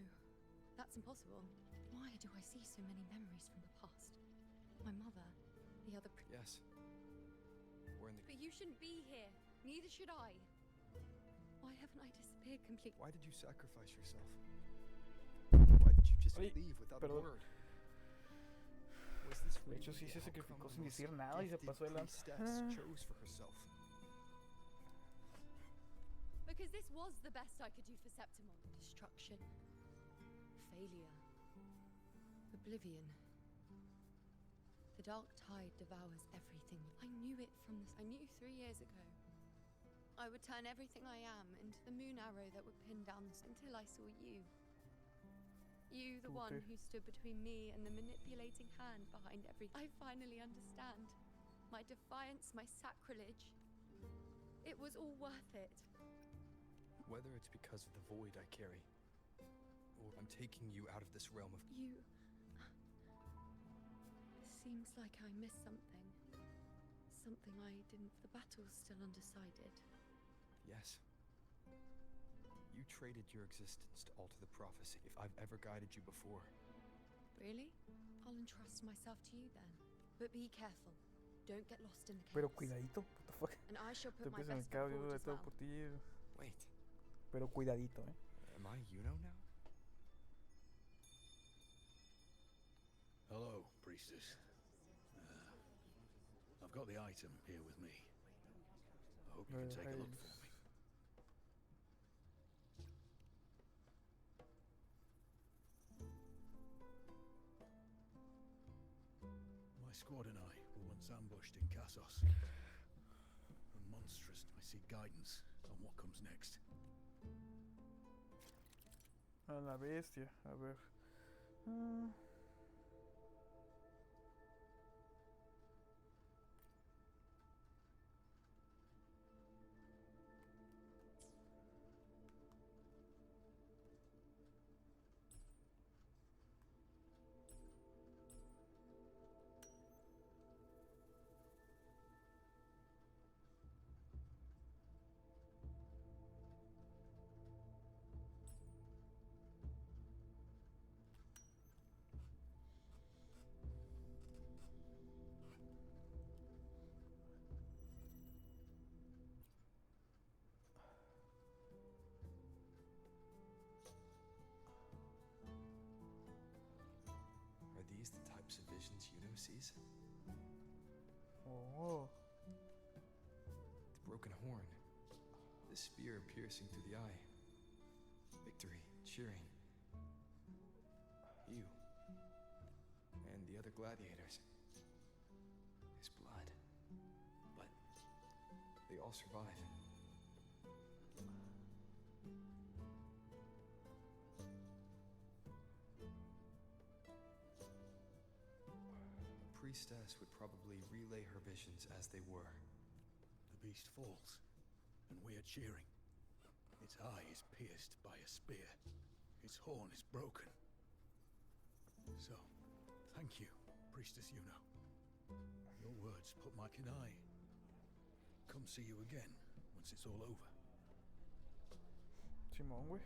that's impossible. Why do I see so many memories from the past? My mother, the other... Yes. We're in the... But you shouldn't be here. Neither should I. Why haven't I disappeared completely? Why did you sacrifice yourself? Why did you just leave without a word? Was this De really hecho, sí the se outcome sacrificó the sin most decir nada y se gifted pasó de lanza. priestess chose for herself? Because this was the best I could do for Septimont. Destruction. Failure. Oblivion. The dark tide devours everything. I knew it from this. I knew 3 years ago. I would turn everything I am into the moon arrow that would pin down until I saw you. You, the one who stood between me and the manipulating hand behind everything. I finally understand. My defiance, my sacrilege. It was all worth it. Whether it's because of the void I carry, or I'm taking you out of this realm of... You... Seems like I missed something. Something I didn't... The battle's still undecided. Yes. You traded your existence to alter the prophecy. If I've ever guided you before... Really? I'll entrust myself to you then. But be careful. Don't get lost in the chaos. Pero cuidadito, what the fuck. And I shall Te put my empiezan best el foot cabello de forward as todo well. por ti. Wait. Pero cuidadito, Am I Yuno now? Hello, priestess. I've got the item here with me. I hope you can take a look for me. My squad and I were once ambushed in Kassos. A monstrous. I seek guidance on what comes next. A la bestia, a ver. types of visions Yuno sees. Oh. The broken horn. The spear piercing through the eye. Victory, cheering. You. And the other gladiators. His blood. But they all survive. A priestess would probably relay her visions as they were. The beast falls, and we are cheering. Its eye is pierced by a spear. Its horn is broken. So, thank you, Priestess Yuno. Your words put Mike and I. Come see you again once it's all over. Simón, güey.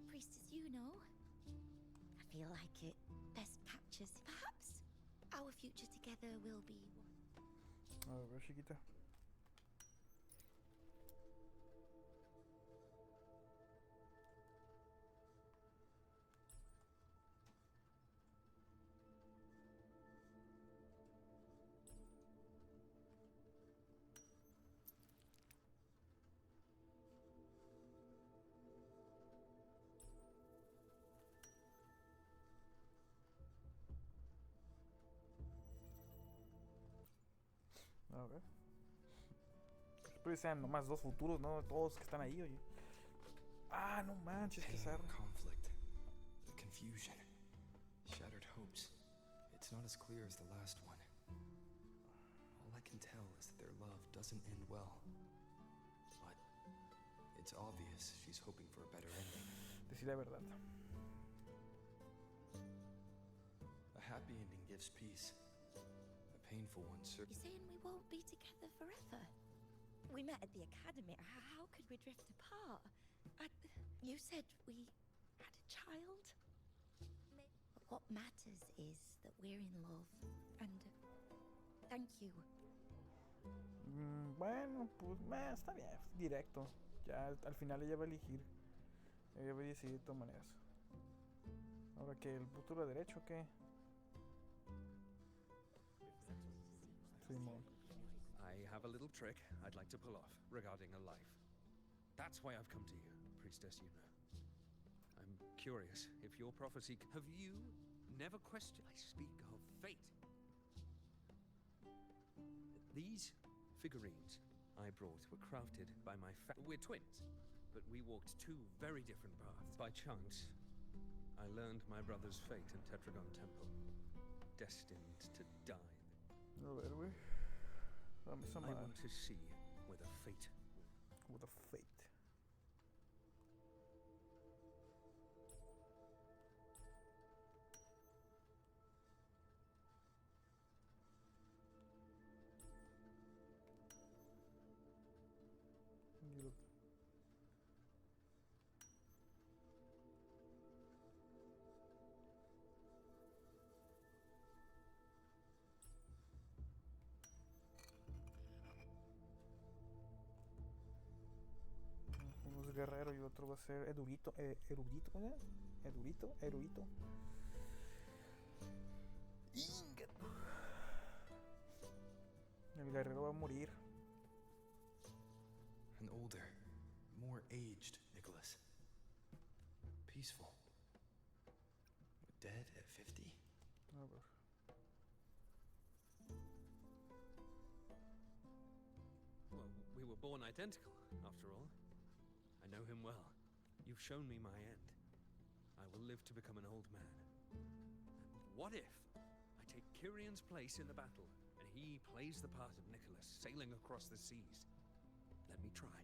Priestess Yuno, I feel like it best captures. Perhaps our future together will be. A ver, chiquita. A ver. Espero que sean nomás dos futuros, no todos que están ahí, oye. Ah, no manches, que Pain, zarra. conflict, the confusion, shattered hopes. It's not as clear as the last one. All I can tell is that their love doesn't end well. But it's obvious she's hoping for a better ending. Decir la verdad. A happy ending gives peace. A painful one You're saying we won't be together forever? We met at the academy. How could we drift apart? You said we had a child? But what matters is that we're in love. And thank you. Bueno, pues está bien, directo. Ya al final ella va a elegir. Ella va a decidir de todas maneras. Ahora que el futuro derecho, ¿qué? Simón. I have a little trick I'd like to pull off regarding a life. That's why I've come to you, Priestess Yuno. I'm curious if your prophecy... Have you never questioned... I speak of fate. These figurines I brought were crafted by my We're twins, but we walked two very different paths. By chance, I learned my brother's fate in Tetragon Temple, destined to die. A ver, güey. Dame esa I madre. want to see whether fate... With a fate. Uno es guerrero y otro va a ser erudito, erudito, ¿cómo se llama? Erudito. Ingato. El guerrero va a morir. An older, more aged Nicholas. Peaceful. Dead at 50? A ver. Well, we were born identical, after all. I know him well. You've shown me my end. I will live to become an old man. And what if I take Kyrion's place in the battle, and he plays the part of Nicholas, sailing across the seas? Let me try.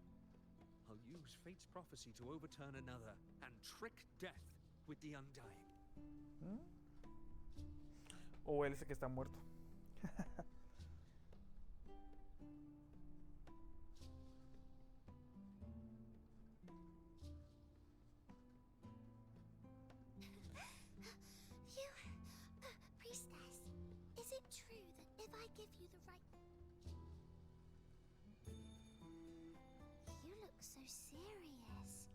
I'll use fate's prophecy to overturn another, and trick death with the undying. O él dice que está muerto. Priestess, is it serious.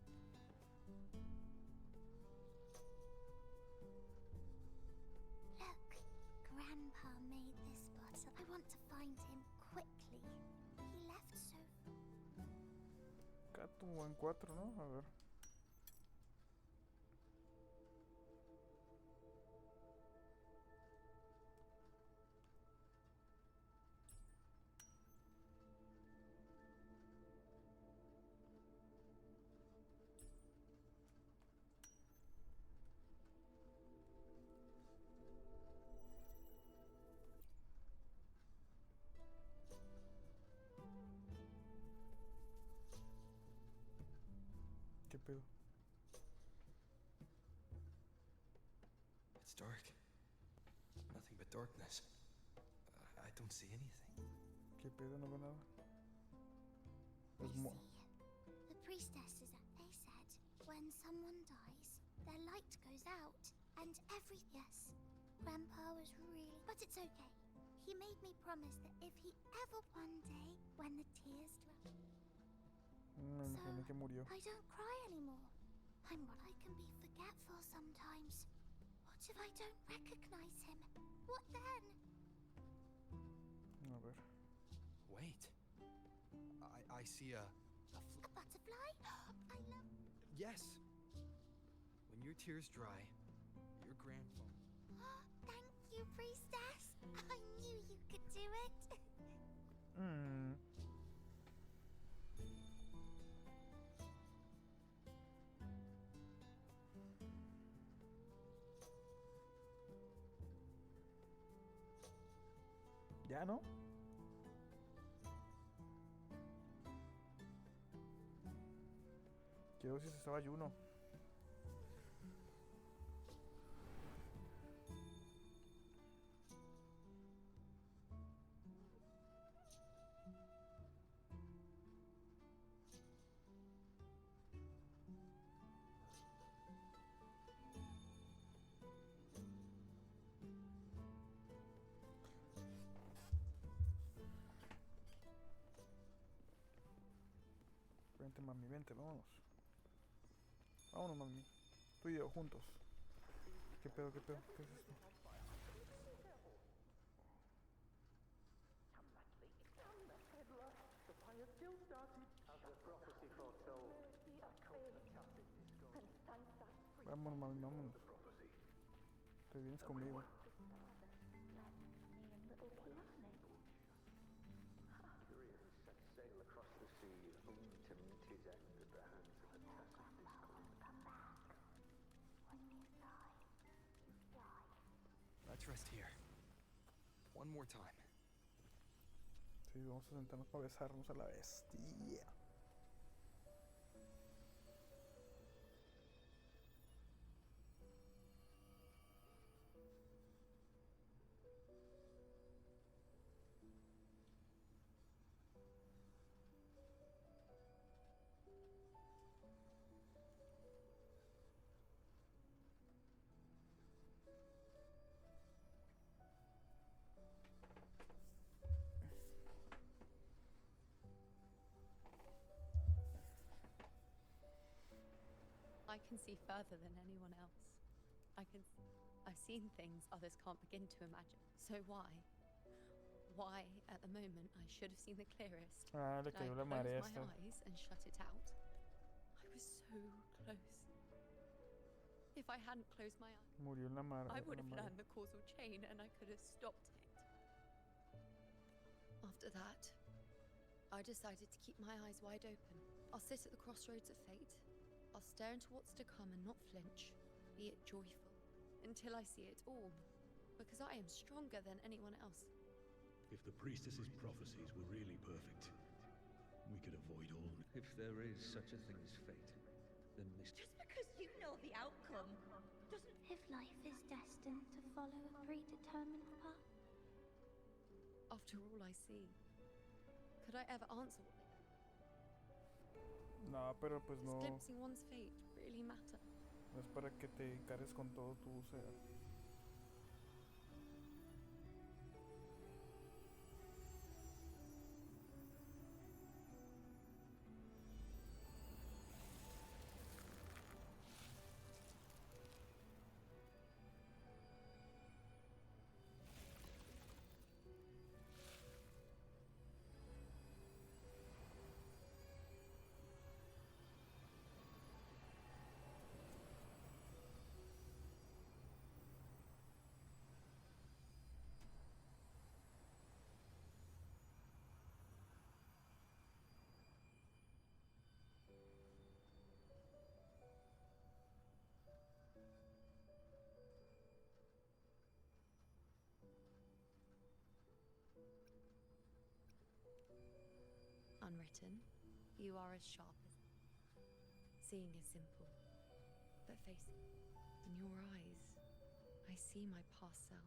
Look, Grandpa made this bottle. I want to find him quickly. He left so... Acá tuvo en 4, ¿no? A ver. ¿Qué pedo? It's dark. Nothing but darkness. I don't see anything. ¿Qué pedo? No veo nada. I see. The priestesses, they said, when someone dies, their light goes out, and yes, Grandpa was really... But it's okay. He made me promise that if he ever one day, when the tears dry... Me imaginé que murió. I don't cry anymore. I can be forgetful sometimes. What if I don't recognize him? What then? A ver. Wait. I see a butterfly? I love... Yes. When your tears dry, your grandfather... Thank you, priestess. I knew you could do it. ¿Ya no? Quiero ver si se estaba ayuno. Vente, mami, vente, vámonos. Vámonos, mami. Tú y yo, juntos. ¿Qué pedo, qué pedo? ¿Qué es esto? Vámonos, mami, vámonos. Te vienes conmigo. Let's rest here. One more time. Sí, vamos a sentarnos para besarnos a la bestia. I can see further than anyone else. I've seen things others can't begin to imagine. So why, at the moment, I should have seen the clearest. Le cayó la marea esta. I closed my eyes and shut it out. I was so close. If I hadn't closed my eyes, murió en la mar. I would have learned the causal chain and I could have stopped it. After that, I decided to keep my eyes wide open. I'll sit at the crossroads of fate. I'll stare into what's to come and not flinch, be it joyful, until I see it all, because I am stronger than anyone else. If the priestess's prophecies were really perfect, we could avoid all... If there is such a thing as fate, then this... Just because you know the outcome doesn't... If life is destined to follow a predetermined path... After all I see, could I ever answer what they... No, pero pues no. Does glimpsing one's fate really matter? No es para que te encares con todo tu ser. written. You are as sharp as... Seeing is simple, but facing... In your eyes, I see my past self.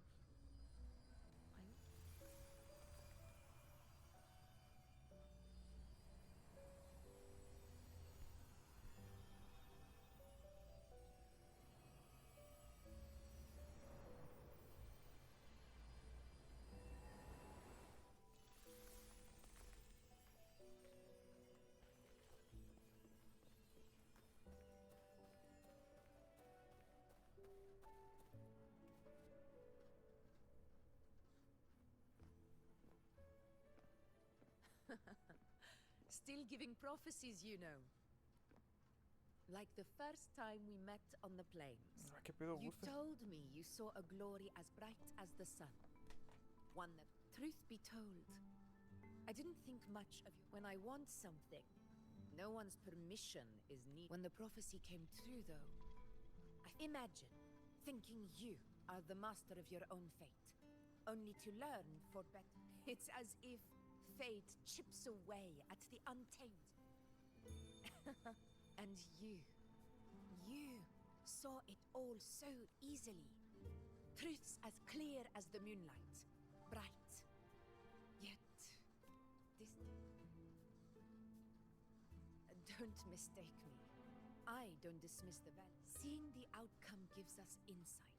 Still giving prophecies, you know. Like the first time we met on the plains. ¿Qué pedo, You Gusta? told me you saw a glory as bright as the sun. One that, truth be told, I didn't think much of you. When I want something, no one's permission is needed. When the prophecy came true, though, I imagine thinking you are the master of your own fate, only to learn for better. It's as if fate chips away at the untamed. And you saw it all so easily. Truths as clear as the moonlight, bright. Yet, this... Don't mistake me. I don't dismiss the value. Seeing the outcome gives us insight.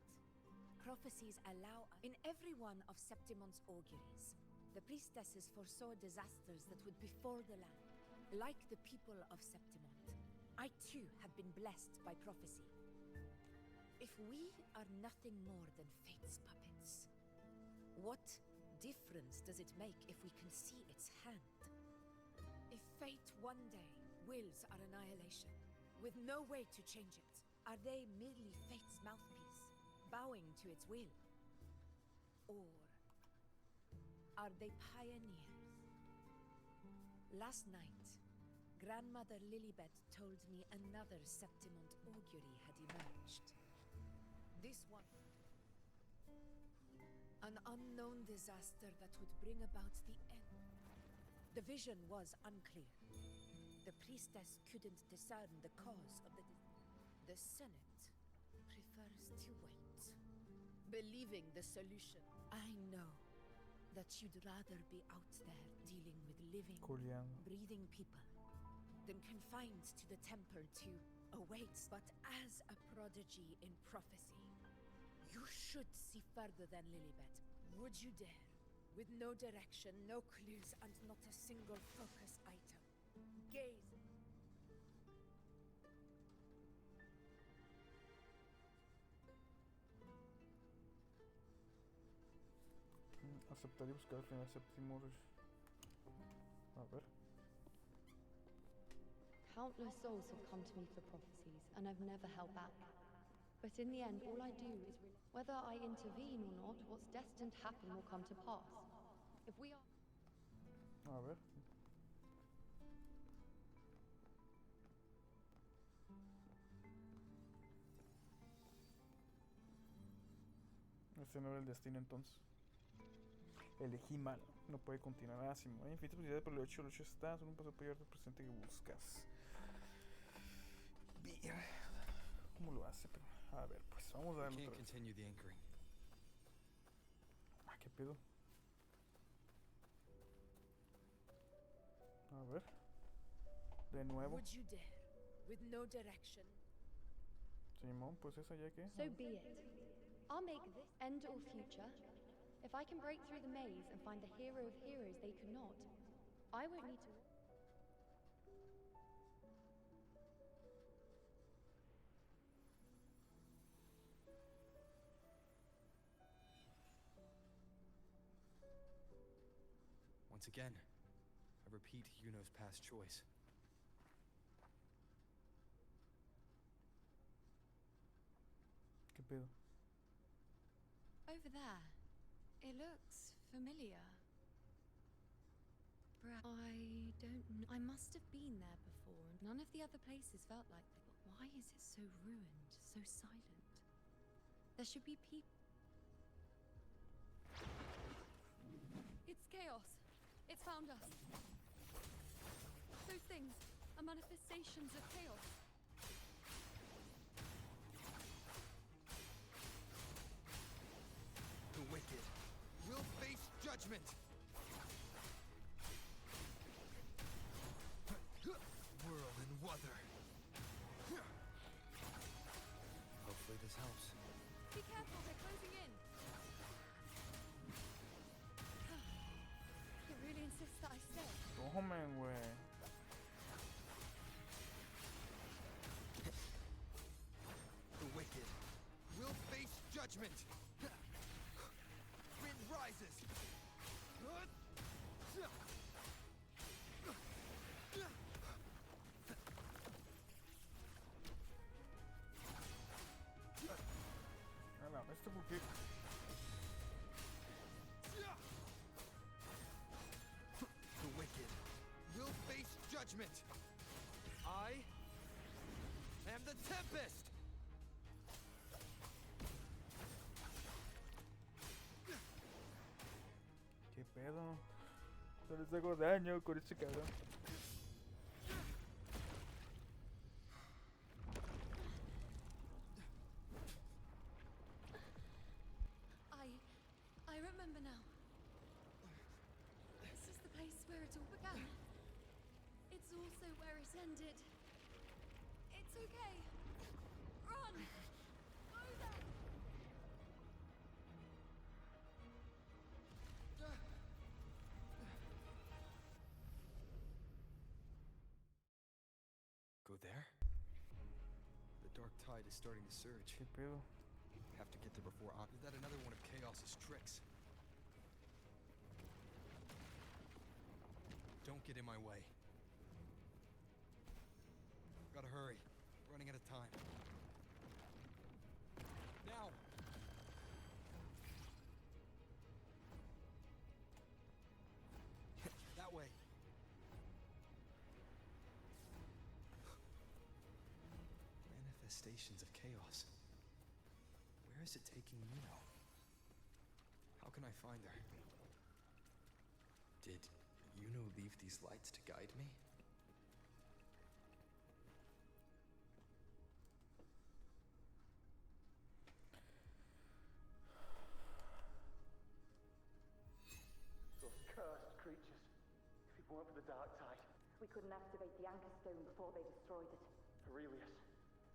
Prophecies allow us... In every one of Septimon's auguries, the priestesses foresaw disasters that would befall the land. Like the people of Septimont, I too have been blessed by prophecy. If we are nothing more than fate's puppets, what difference does it make if we can see its hand? If fate one day wills our annihilation, with no way to change it, are they merely fate's mouthpiece, bowing to its will? Or are they pioneers? Last night, Grandmother Lilibet told me another Septimont augury had emerged. This one. An unknown disaster that would bring about the end. The vision was unclear. The priestess couldn't discern the cause of the... The Senate prefers to wait, believing the solution. I know that you'd rather be out there dealing with living, breathing people than confined to the temple to await. But as a prodigy in prophecy, you should see further than Lilibet. Would you dare? With no direction, no clues, and not a single focus item. Gaze. Aceptar y buscar al final séptimo. A ver. Countless souls have come to me for prophecies, and I've never held back. But in the end, all I do is... Whether I intervene or not, what's destined to happen will come to pass. If we are... A ver. Este no era el destino entonces. Elegí mal. No puede continuar así. Hay infinitas posibilidades, pero el hecho está. Son un paso peor del presente que buscas. Bien. ¿Cómo lo hace? Pero, a ver, pues vamos a darle otra vez. Ah, ¿qué pedo? A ver. De nuevo. Would you dare? With no direction. Simón, pues esa ya que. So be it. I'll make this end or future. If I can break through the maze and find the hero of heroes they could not, I won't need to... Once again, I repeat Yuno's past choice. ¿Qué pedo? Over there. It looks familiar. I don't know. I must have been there before. None of the other places felt like that. But why is it so ruined, so silent? There should be people. It's chaos. It's found us. those things are manifestations of chaos. The wicked will face judgment. Whirl and Wuther. Hopefully this helps. Be careful, they're closing in. It really insists that I stay. Tomen, güey. The wicked will face judgment. Wind rises. Esto porque... The wicked will face judgment. I am the Tempest. ¿Qué pedo? No les hago daño con este cabrón. I remember now. This is the place where it all began. It's also where it ended. It's okay. Run! Over! Go there? The dark tide is starting to surge. ¿Qué pedo? Have to get there before Is that another one of Chaos's tricks? Don't get in my way. Gotta hurry. Running out of time. Now! That way. Manifestations of chaos. Where is it taking Yuno? How can I find her? Did Yuno leave these lights to guide me? Those cursed creatures. If it weren't for the dark tide. We couldn't activate the anchor stone before they destroyed it. Aurelius,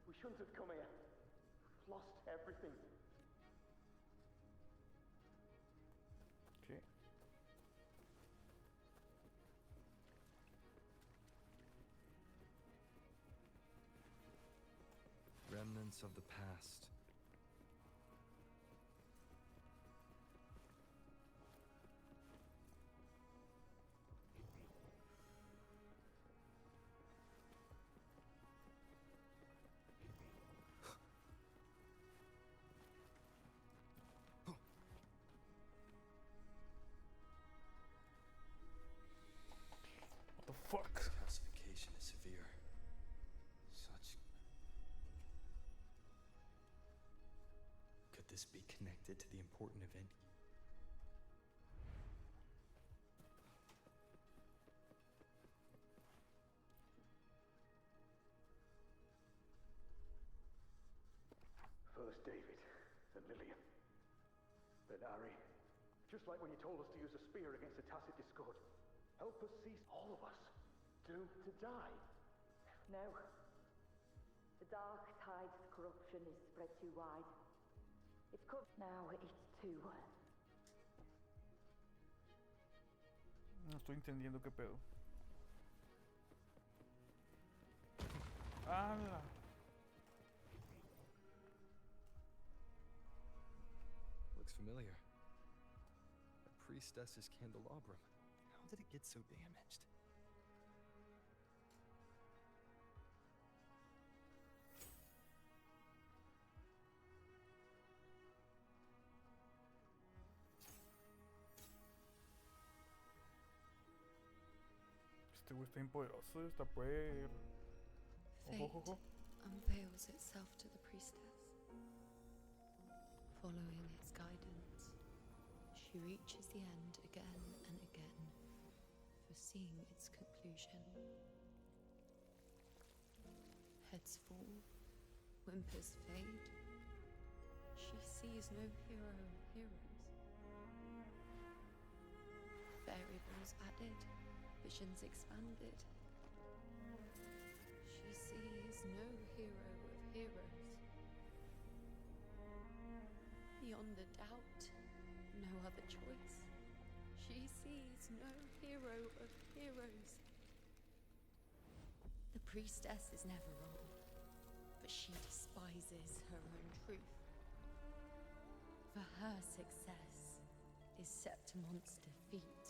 we shouldn't have come here. We've lost everything. Okay. Remnants of the past. What the fuck? This calcification is severe. Could this be connected to the important event? First David, then Lillian, then Ari. Just like when you told us to use a spear against the Tacit Discord. Help us cease, all of us, doomed to die. No. The dark tide's corruption is spread too wide. It's now it's too. No estoy entendiendo qué pedo. ¡Hala! Looks familiar. A priestess's candelabrum. How did it get so damaged? Este güey está bien poderoso, está puer... Fate Ojo, ojo. unveils itself to the priestess. Following its guidance, she reaches the end again and again, foreseeing its conclusion. Lights fall, whimpers fade. She sees no hero of heroes. Variables added, visions expanded. She sees no hero of heroes. Beyond a doubt, no other choice. She sees no hero of heroes. The priestess is never wrong, but she despises her own truth. For her success is Septimon's defeat.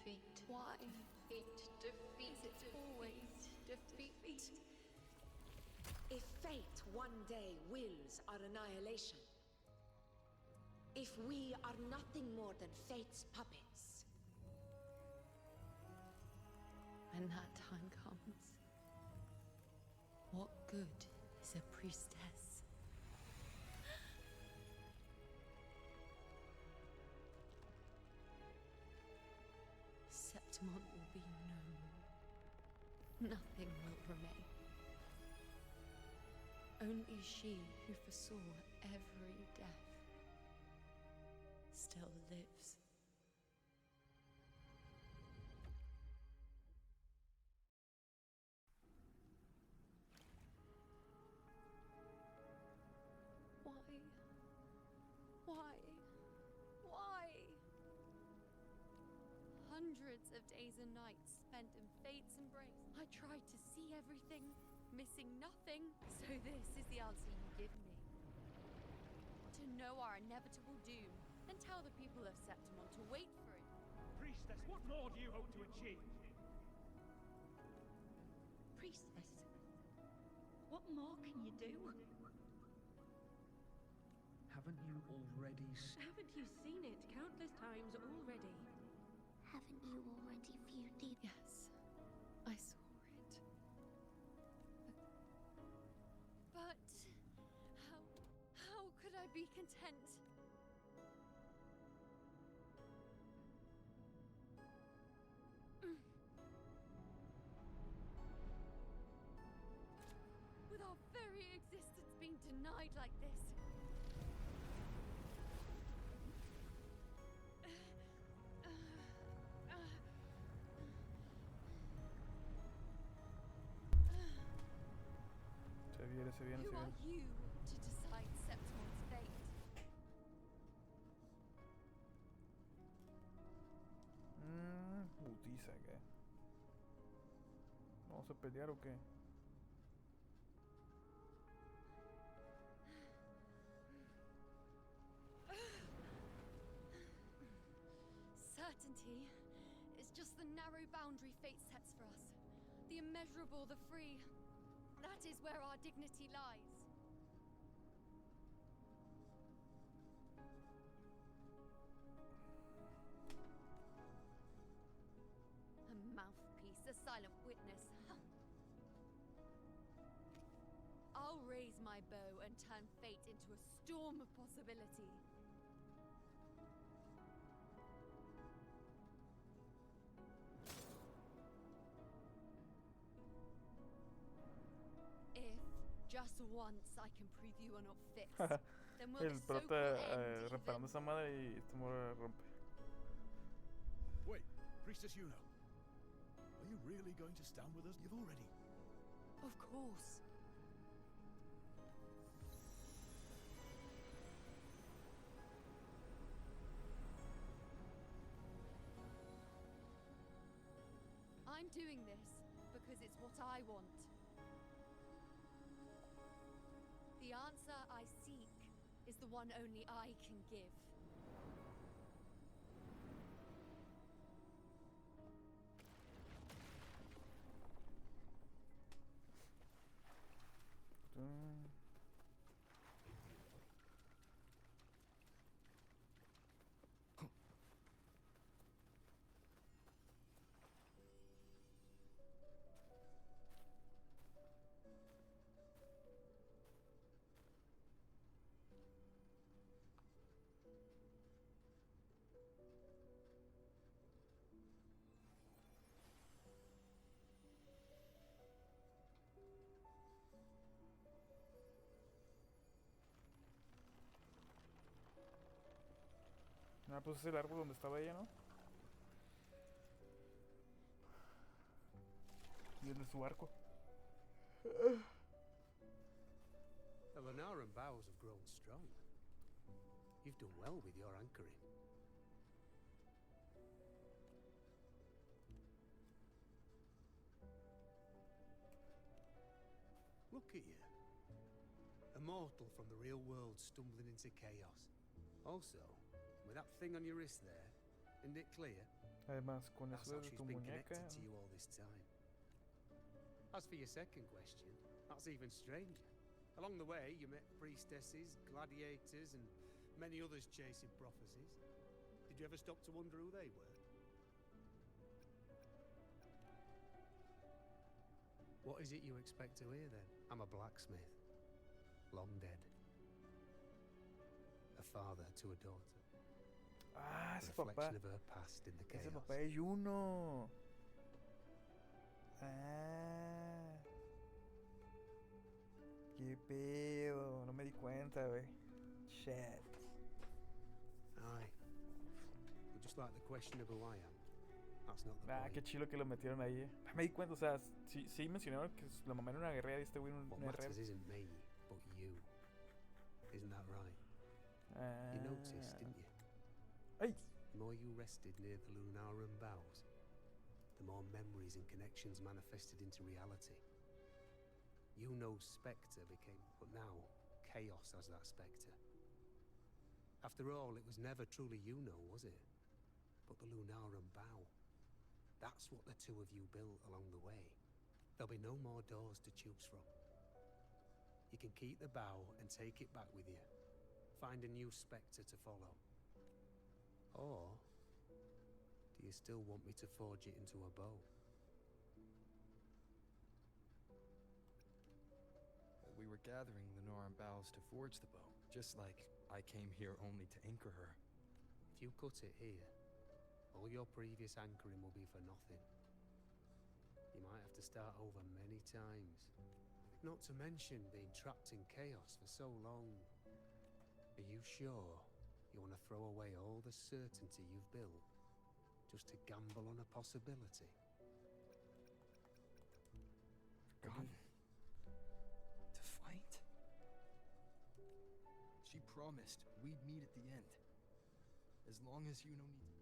Defeat. Why? Defeat. Is it always defeat? If fate one day wills our annihilation, if we are nothing more than fate's puppets, when that time comes, what good is a priestess? Septimon will be known. Nothing will remain. Only she who foresaw every death still lives. Why? Hundreds of days and nights spent in fate's embrace. I tried to see everything, missing nothing. So this is the answer you give me. To know our inevitable doom, and tell the people of Septimon to wait for it. Priestess, what more do you hope to achieve? Priestess, what more can you do? Haven't you already Haven't you seen it countless times already? Haven't you already viewed the... Yes, I saw it. But how could I be content? With our very existence being denied like this. Se viene. Who are you to decide Septimon's fate? Putiza, ¿qué? ¿Vamos a pelear o qué? Certainty is just the narrow boundary fate sets for us. The immeasurable, the free. That is where our dignity lies. A mouthpiece, a silent witness. I'll raise my bow and turn fate into a storm of possibility. Just once I can prove you are not fixed. Then will El the prota so-called end reparando esa madre y esta morra rompe. Wait, Priestess Yuno. Are you really going to stand with us? You've already... Of course. I'm doing this because it's what I want. The answer I seek is the one only I can give. Ah, pues es el árbol donde estaba ella, ¿no? Y el de su arco. The Lunaran boughs have grown strong. You've done well with your anchoring. Look at you. A mortal from the real world stumbling into chaos. Also, with that thing on your wrist there, isn't it clear? Además, con That's eso how de she's tu been muñeca. connected to you all this time. As for your second question, that's even stranger. Along the way, you met priestesses, gladiators, and many others chasing prophecies. Did you ever stop to wonder who they were? What is it you expect to hear, then? I'm a blacksmith. Long dead. A father to a daughter. Ah, A ese papá. reflection of her past in the chaos. Ese papá es Juno. Ah. Qué pedo. No me di cuenta, güey. Shit. Aye. But just like the question of who I am, that's not the Ah, point. qué chido que lo metieron ahí. Me di cuenta, o sea, sí mencionaron que la mamá era una guerrera y este güey un What herrero. matters isn't me, but you. Isn't that right? You noticed, didn't you? Hey. The more you rested near the Lunaran boughs, the more memories and connections manifested into reality. Yuno's spectre became, but now, chaos as that spectre. After all, it was never truly Yuno, was it? But the Lunaran bough. That's what the two of you built along the way. There'll be no more doors to choose from. You can keep the bow and take it back with you. Find a new spectre to follow. Or do you still want me to forge it into a bow? We were gathering the Noran boughs to forge the bow, just like I came here only to anchor her. If you cut it here, all your previous anchoring will be for nothing. You might have to start over many times. Not to mention being trapped in chaos for so long. Are you sure you want to throw away all the certainty you've built just to gamble on a possibility? Gone? To fight? She promised we'd meet at the end. As long as you know me.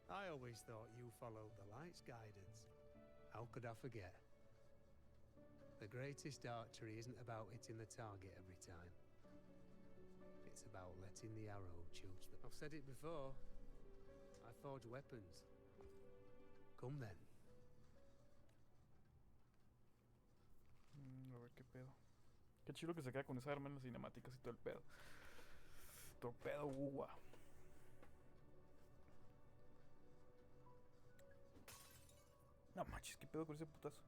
I always thought you followed the light's guidance. How could I forget? The greatest archery isn't about hitting the target every time. It's about letting the arrow choose the... I've said it before. I forge weapons. Come then. A ver qué pedo. Qué chido que se queda con esa arma en las cinemáticas y todo el pedo. Torpedo uva. No manches, qué pedo con ese putazo.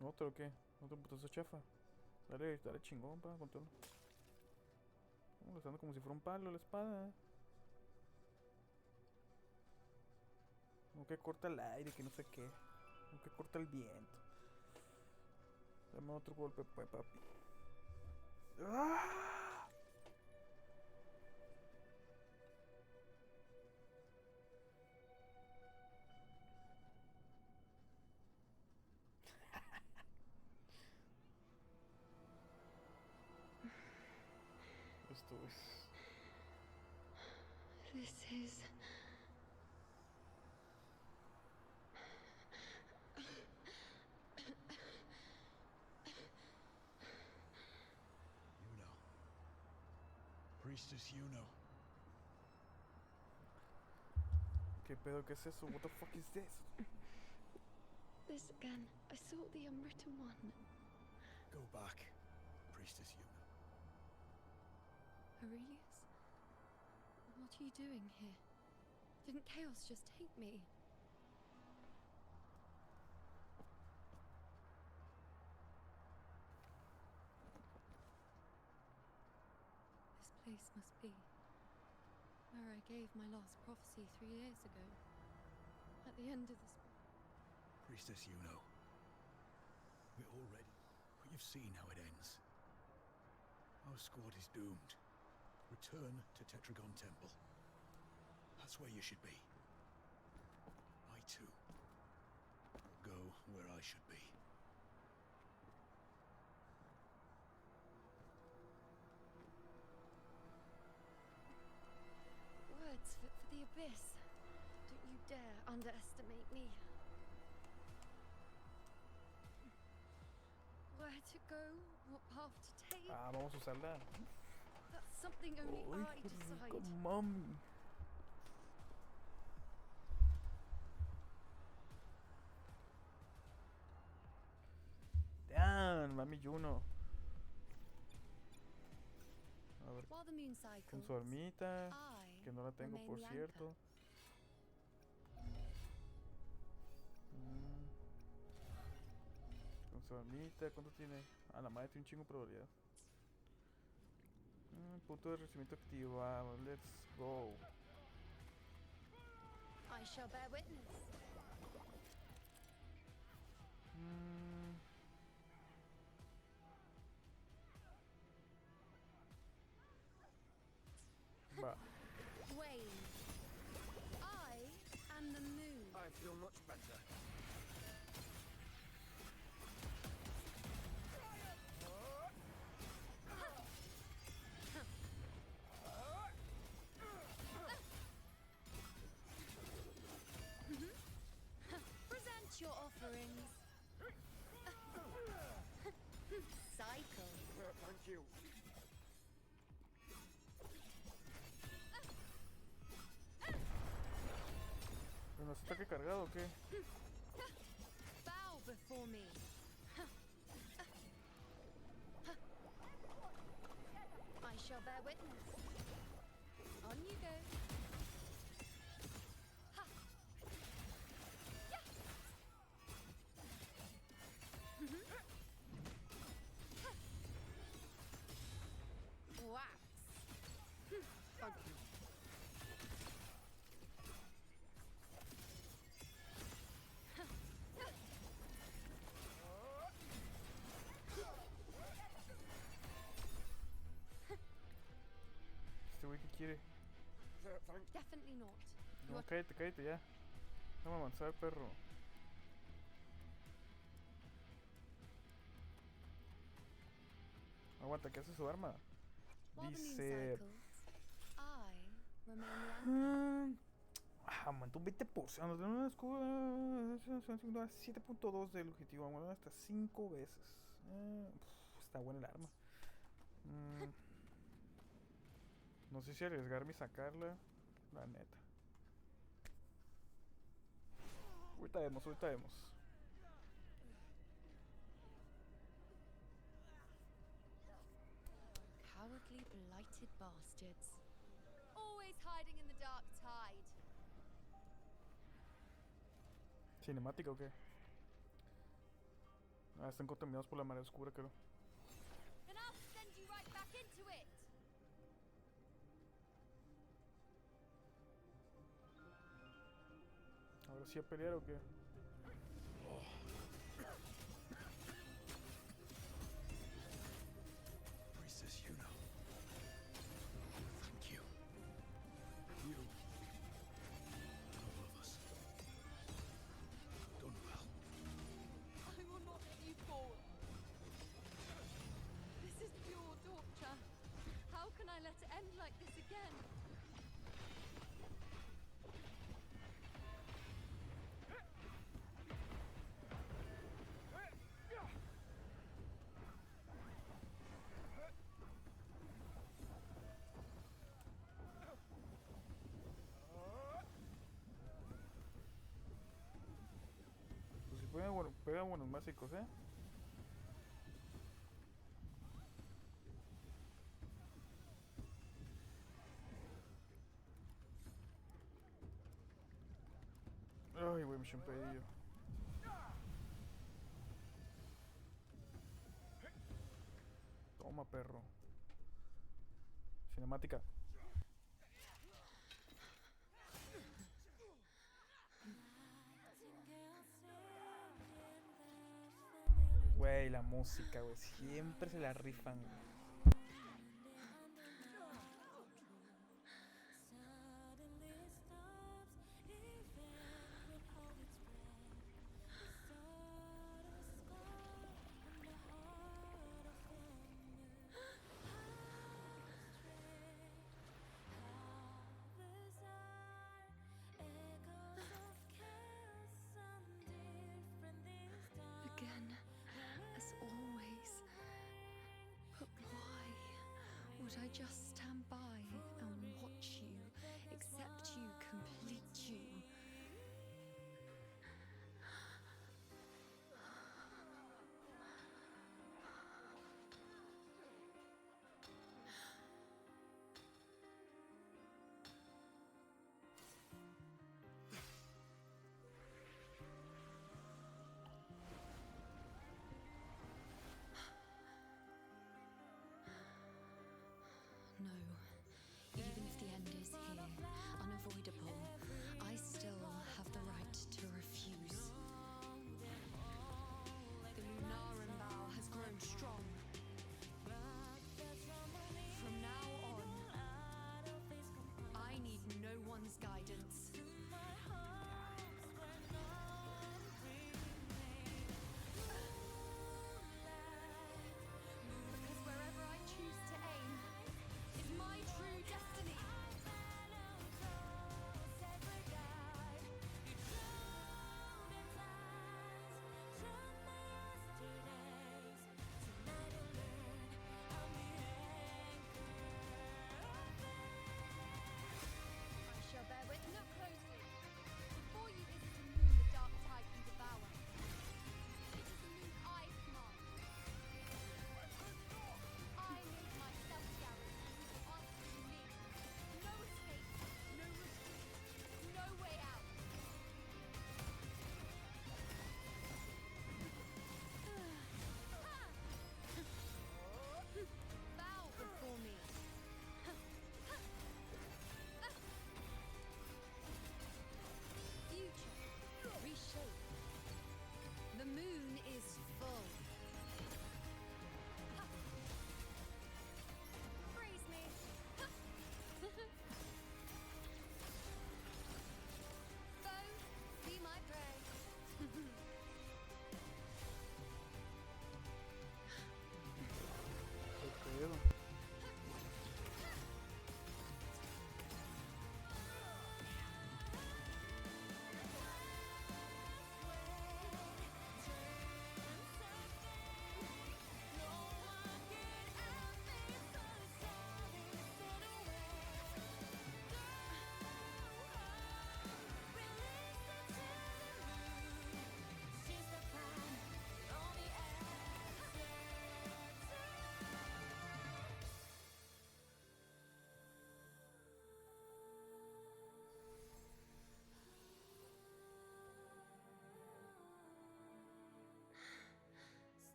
¿Otro o qué? ¿Otro putazo chafa? Dale chingón, pa, con todo. Le está dando como si fuera un palo la espada. Como que corta el aire, que no sé qué. Como que corta el viento. Dame otro golpe, pues, papi. ¡Ah! Esto es... This is... Yuno. Priestess Yuno. ¿Qué pedo? ¿Qué es eso? What the fuck is this? This again. I sought the unwritten one. Go back, Priestess Yuno. Aurelius? What are you doing here? Didn't chaos just take me? This place must be where I gave my last prophecy 3 years ago. At the end of this... Priestess Yuno. We're already... You've seen how it ends. Our squad is doomed. Return to Tetragon Temple. That's where you should be. I too will go where I should be. Words fit for the abyss. Don't you dare underestimate me. Where to go? What path to take? Ah, vamos a usarla. That's something only Uy, I qué decide. rico, mami. Damn, mami Juno. A ver, While the moon con cycles, su armita, I que no la tengo remain por the cierto. anchor. Mm. Con su armita, ¿cuánto tiene? Ah, la madre tiene un chingo de probabilidad. Punto de recibimiento activado, let's go. I shall bear witness. Va. Wayne, I am the moon. I feel much better. Present your offerings. Cycle. Thank you. ¿No se ataque cargado o qué? Bow before me. I shall bear witness. On you go. Ha. Yeah. Wax. Thank you. Este güey que quiere. Definitely not. You No, are cállate, cállate ya. Déjame avanzar, perro. Aguanta, ¿qué hace su arma? While the moon Dice... cycles, I remain the anchor. Aumentó un 20%. Tiene una escudo. 7.2 del objetivo. Aumentó hasta 5 veces. Está buena el arma. No sé si arriesgarme y sacarla. La neta. Ahorita vemos, ahorita vemos. Cowardly, blighted bastards. Always hiding in the dark tide. ¿Cinemática o qué? Ah, están contaminados por la marea oscura, creo. Then I'll send you right back into it. ¿Ahora sí a pelear o qué? Priestess Juno. Thank you. You. All of us. Done well. I will not let you fall. This is pure torture. How can I let it end like this again? Pues si pegan buenos básicos, ¿eh? Ay, güey, me eché un pedillo. Toma, perro. Cinemática. Güey, la música, güey. Siempre se la rifan, güey.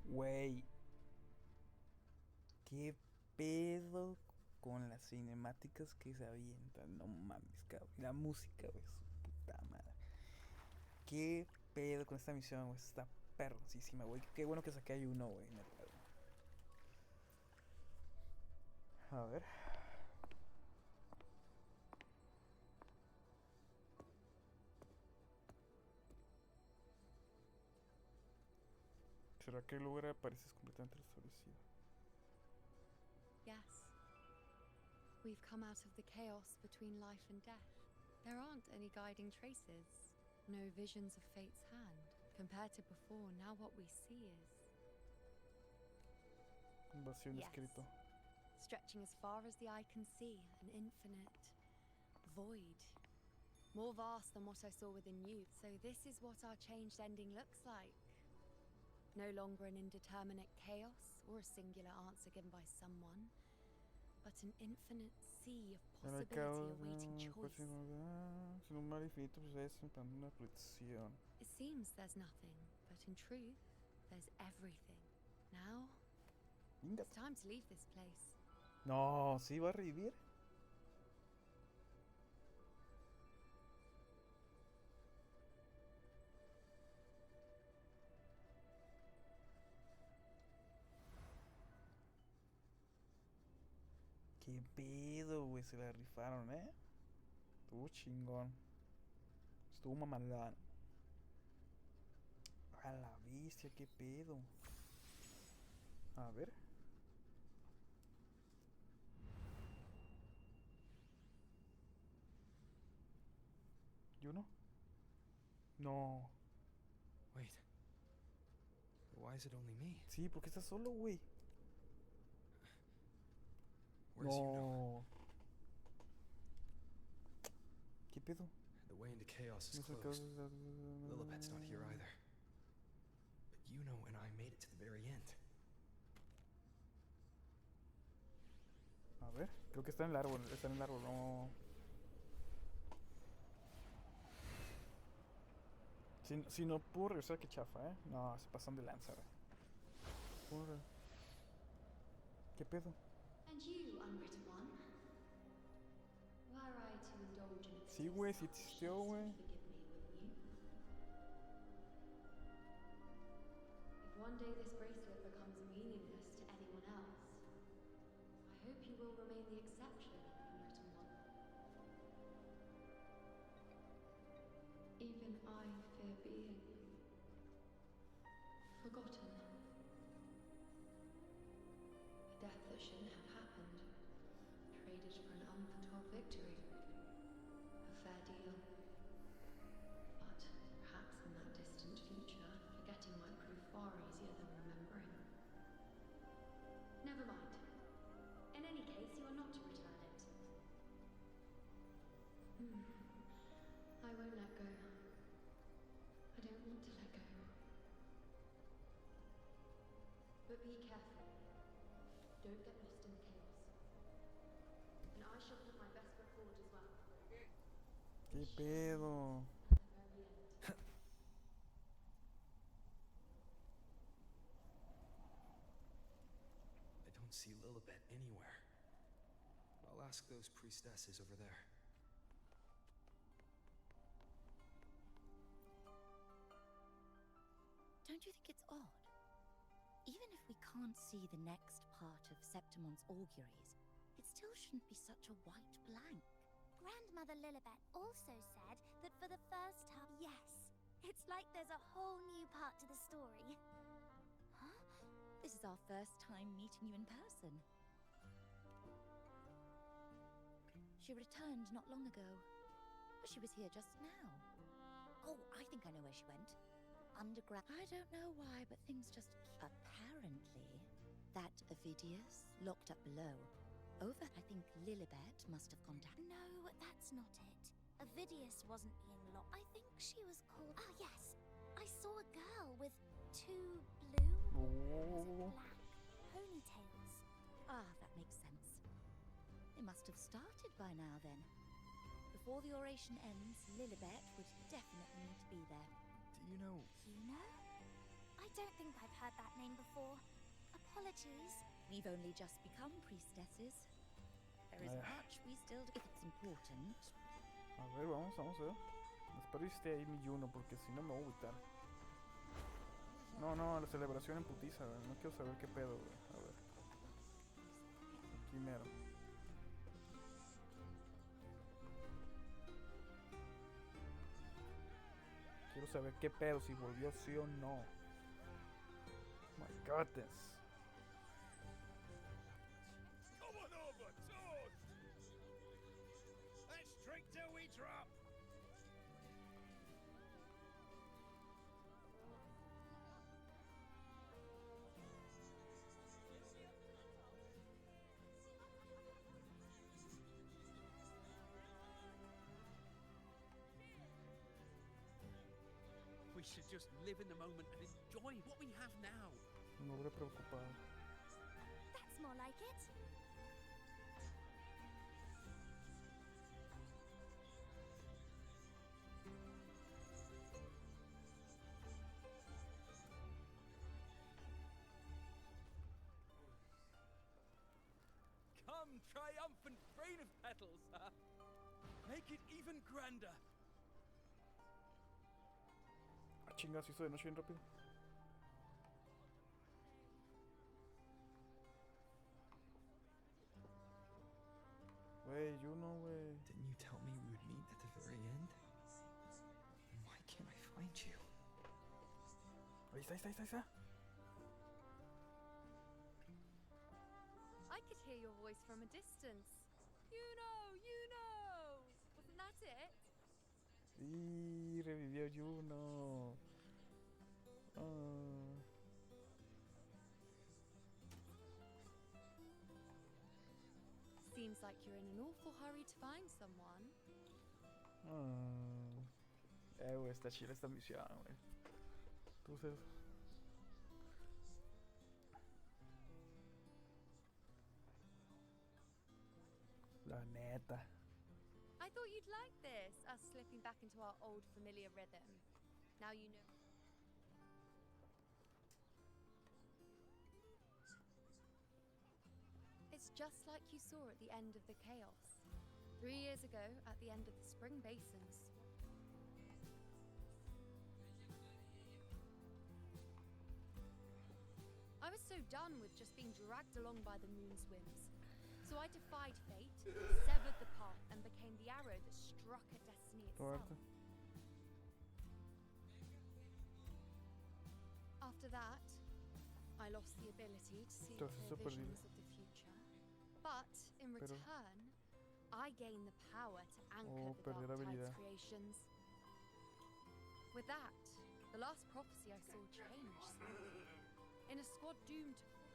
Güey. ¿Qué pedo con las cinemáticas que se avientan? No mames, cabrón. La música, güey, su puta madre. ¿Qué pedo con esta misión, güey? Está perrosísima, güey. Qué bueno que saqué ahí uno, güey. A ver. ¿Será que el lugar aparece completamente restablecido? Yes. We've come out of the chaos between life and death. There aren't any guiding traces, no visions of fate's hand. Compared to before, now what we see is... Vacío inescrito. Stretching as far as the eye can see, an infinite void. More vast than what I saw within you. So this is what our changed ending looks like. No longer an indeterminate chaos or a singular answer given by someone, but an infinite sea of possibility awaiting choice. Sin un mar infinito, pues es una predicción. It seems there's nothing, but in truth, there's everything. Now, it's time to leave this place. No, ¿sí va a revivir? Qué pedo, güey, se la rifaron, Estuvo chingón. Estuvo mamalán. A la bestia, qué pedo. A ver. ¿Yo no? No. Wait. Why is it only me? Sí, porque estás solo, güey. Where's Yuno? ¿Qué pedo? The way into chaos is closed. Lilibet's not here either. But Yuno and I made it to the very end. A ver, creo que está en el árbol, no. Si no puedo regresar, que chafa, No, se pasan de lanza, ¿Qué pedo? And you, unwritten one, were I to indulge in Sí, güey, sí existió, güey. forgive me, wouldn't you? If one day this bracelet becomes meaningless to anyone else, I hope you will remain the exception, unwritten one. Even I fear being forgotten. A death that shouldn't have happened, traded for an unforetold victory. A fair deal. But perhaps in that distant future, forgetting might prove far easier than remembering. Never mind. In any case, you are not to return it. I won't let go. I don't want to let go. But be careful. Don't get lost in the chaos. And I shall put my best foot forward as well. ¿Qué pedo? I don't see Lilibet anywhere. I'll ask those priestesses over there. Don't you think it's odd? Even if we can't see the next part of Septimon's auguries, it still shouldn't be such a white blank. Grandmother Lilibet also said that for the first time... Yes, it's like there's a whole new part to the story. Huh? This is our first time meeting you in person. She returned not long ago. She was here just now. Oh, I think I know where she went. Underground. I don't know why, but things just... Apparently, that Avidius locked up below. Over, I think Lilibet must have gone down. No, that's not it. Avidius wasn't being locked. I think she was called... Ah, yes. I saw a girl with two blue... black ponytails. Ah, that makes sense. They must have started by now, then. Before the oration ends, Lilibet would definitely need to be there. Do you know... You know? I I don't think I've heard that name before. Apologies. We've only just become priestesses. There is much we still do if it's important. A ver, vamos a ver. Espero que esté ahí mi Juno, porque si no me voy a agüitar. No, la celebración en putiza, güey. No quiero saber qué pedo, güey. A ver. Aquí mero. Quiero saber qué pedo, si volvió sí o no. My goodness. Come on over, toast! Let's drink till we drop! We should just live in the moment and enjoy what we have now. Un hombre preocupado. That's more like it. Come, triumphant rain of petals, huh? Make it even grander. Ah, chinga, se hizo de noche bien rápido. Wey, Juno, wey. Didn't you tell me we would meet at the very end? Why can't I find you? Ahí está. I could hear your voice from a distance. You know! Wasn't that it? Y revivió Juno. Seems like you're in an awful hurry to find someone. Güey, está chila esta misión, güey. Entonces... La neta. I thought you'd like this, us slipping back into our old familiar rhythm. Now you know. It's just like you saw at the end of the chaos. 3 years ago, at the end of the spring basins. I was so done with just being dragged along by the moon's whims. So I defied fate, severed the path, and became the arrow that struck at destiny itself. After that, I lost the ability to see clear visions of the future. But in return, I gained the power to anchor the Dark Tide's creations. With that, the last prophecy I saw changed. In a squad doomed to fall.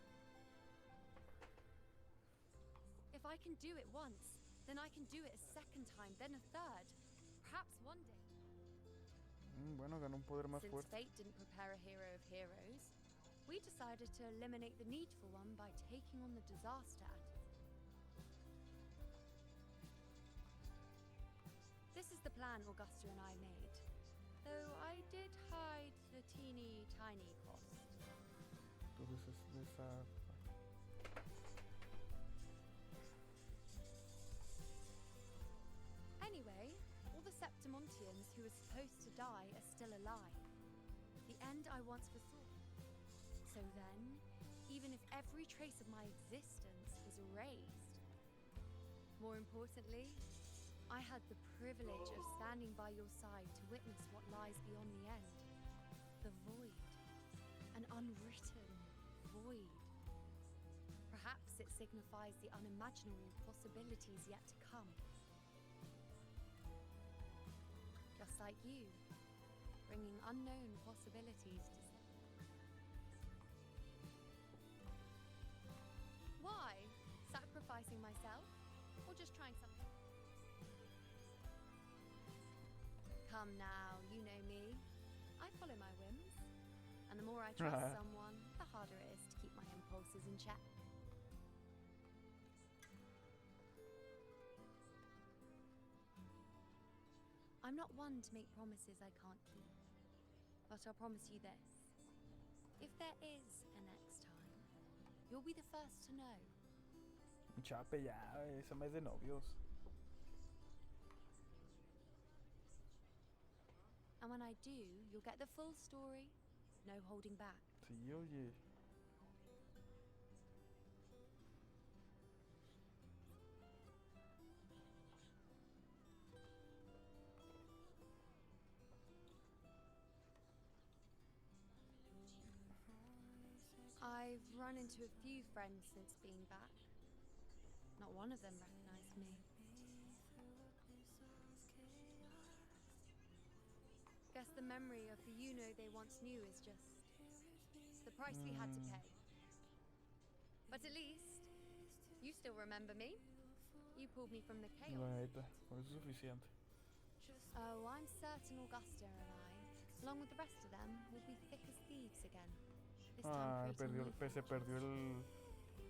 If I can do it once, then I can do it a second time, then a third. Perhaps one day. Bueno, ganó un poder más Since fuerte. fate didn't prepare a hero of heroes, we decided to eliminate the need for one by taking on the disaster attitude. This is the plan Augusta and I made, though I did hide the teeny tiny cost. Entonces es esa... Anyway, all the Septimontians who were supposed to die are still alive. The end I once foresaw. So then, even if every trace of my existence was erased, more importantly, I had the privilege of standing by your side to witness what lies beyond the end. The void. An unwritten void. Perhaps it signifies the unimaginable possibilities yet to come. Just like you, bringing unknown possibilities to... Why? Sacrificing myself? Or just trying something? Come now, you know me. I follow my whims. And the more I trust someone, the harder it is to keep my impulses in check. I'm not one to make promises I can't keep. But I'll promise you this. If there is a next time, you'll be the first to know. Un chape ya, ese mes de novios. And when I do, you'll get the full story, no holding back. Sí, oye. I've run into a few friends since being back. Not one of them recognized me. Guess the memory of the you-know they once knew is just the price we had to pay. But at least, you still remember me. You pulled me from the chaos. La neta, con eso es suficiente. Oh, I'm certain Augusta and I, along with the rest of them, will be thick as thieves again. This time creating new se perdió el...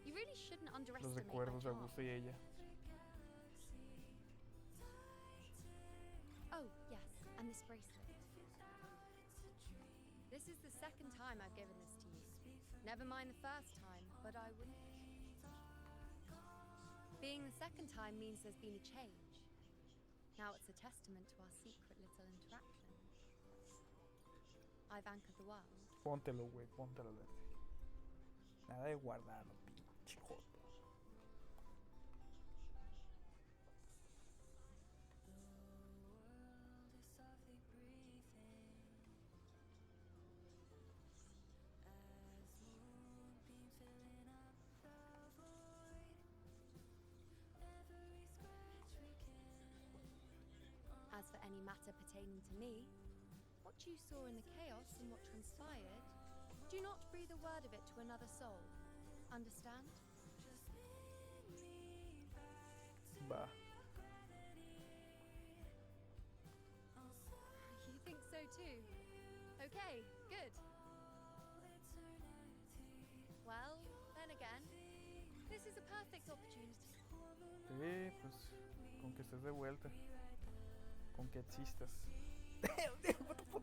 You really shouldn't los underestimate recuerdos de my charm. Augusta y ella. Oh, yes, and this bracelet. This is the second time I've given this to you. Never mind the first time, but I wouldn't... Being the second time means there's been a change. Now it's a testament to our secret little interaction. I've anchored the world. Póntelo, güey, póntelo. Nada de guardarlo, pinche joto. As for any matter pertaining to me, what you saw in the chaos and what transpired, do not breathe a word of it to another soul. Understand? Va. You think so too? Okay, good. Well, then again, this is a perfect opportunity. Sí, pues, con que estés de vuelta. Con que existas. What the fuck?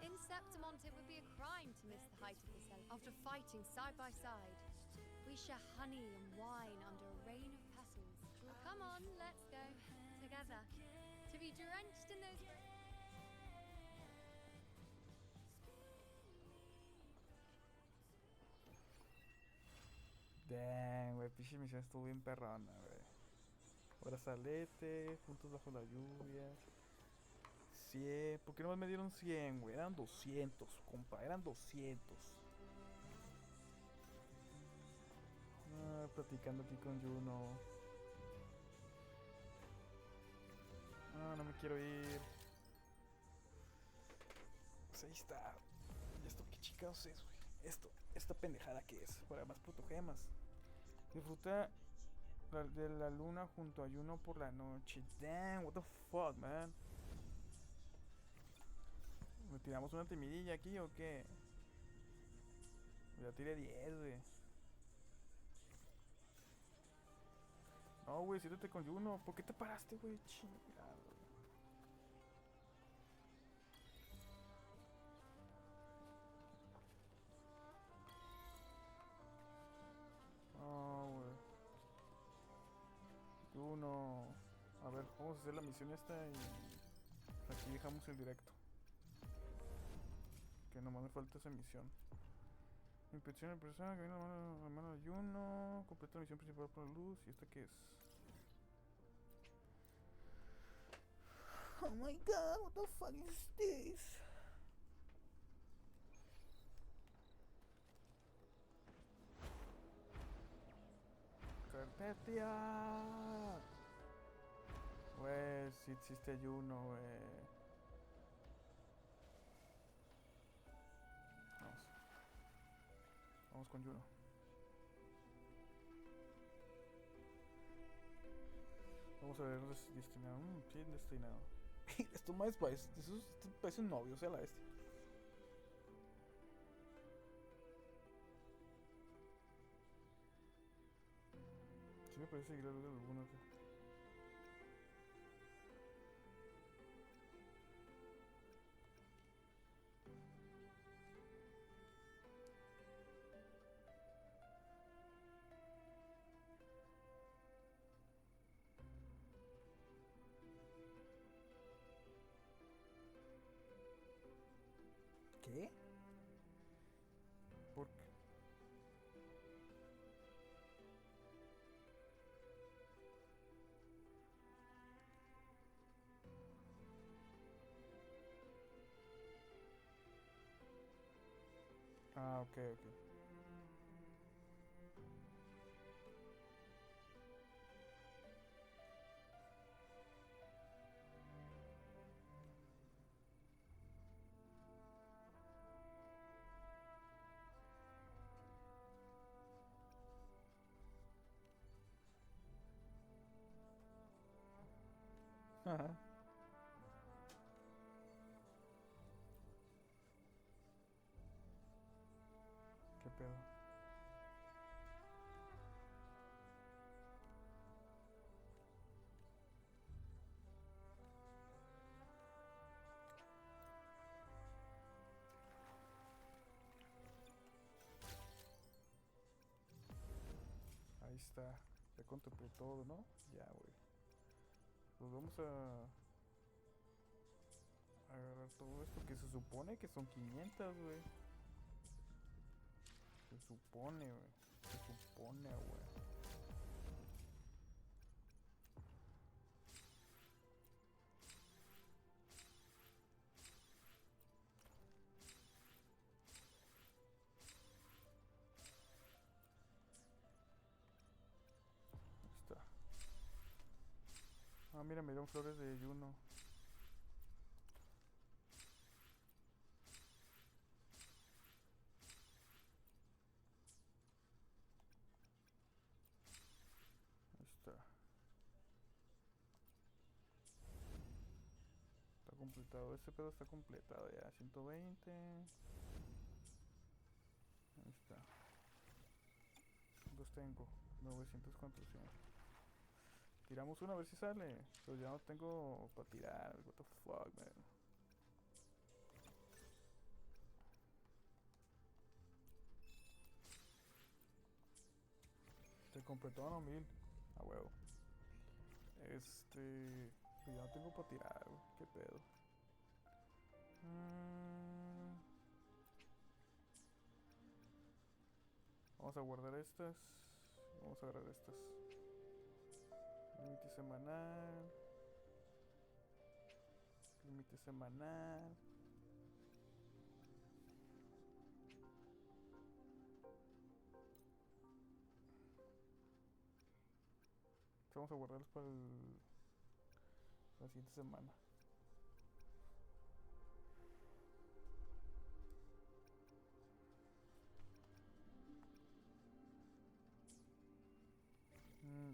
In Septimont, it would be a crime to miss the height of the cell. After fighting side by side, we share honey and wine under a rain of petals. Well, come on, let's go together to be drenched in those. Damn, güey, pinche misión estuvo bien perrona, güey. Brazalete, juntos bajo la lluvia. 100, ¿por qué no me dieron 100, güey? Eran 200, compa, eran 200. Platicando aquí con Juno. No me quiero ir. Pues ahí está. ¿Y esto qué chingados es, güey? Esta pendejada que es, para más protogemas. Disfruta de la luna junto a Juno por la noche. Damn, what the fuck, man. ¿Me tiramos una timidilla aquí o qué? Ya tiré 10, güey. No, güey, siéntate con Juno. ¿Por qué te paraste, güey? Chingado. No, güey. Juno. A ver, vamos a hacer la misión esta y aquí dejamos el directo. Que nomás me falta esa misión. Inspección de persona que viene a la mano de Juno. Completa la misión principal por la luz. ¿Y esta qué es? Oh my god, what the fuck is this? Carpetia. Güey, sí existe Juno, güey. Vamos con Juno. Vamos a ver destinado. Sí, destinado. Esto más parece. Esto parece un novio, o sea, la bestia. Sí me parece seguir algunas. ¿Qué? ¿Por qué? Ah, ok, ok. Ajá. ¿Qué pedo? Ahí está. Ya contemplé todo, ¿no? Ya, güey. Pues vamos a agarrar todo esto que se supone que son 500, güey. Se supone, güey. Se supone, güey. Está. Ah, mira, me dieron flores de Juno. Ahí está. Está completado. Este pedo está completado ya. 120. Ahí está. Los tengo. 900 contra 100. Tiramos uno a ver si sale. Pero ya no tengo para tirar. What the fuck, man. Se completó a 1000. A huevo. Pues ya no tengo para tirar, güey. ¿Qué pedo? Vamos a guardar estas. Vamos a agarrar estas. Límite semanal. Límite semanal. Vamos a guardarlos para la siguiente semana.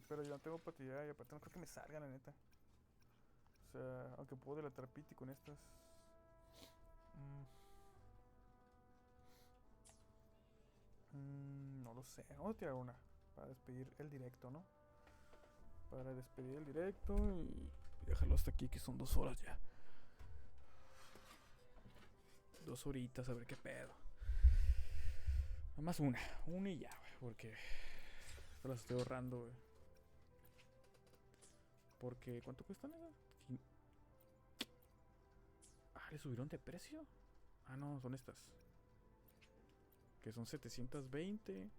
Pero yo no tengo para tirar y aparte no creo que me salgan, la neta. O sea, aunque puedo delatar piti con estas. No lo sé. Vamos a tirar una para despedir el directo, ¿no? Para despedir el directo y dejarlo hasta aquí, que son 2 horas ya. 2 horitas, a ver qué pedo. Nada más una y ya, güey, porque estas las estoy ahorrando, güey. Porque, ¿cuánto cuestan? Ah, ¿le subieron de precio? Ah, no, son estas. Que son 720.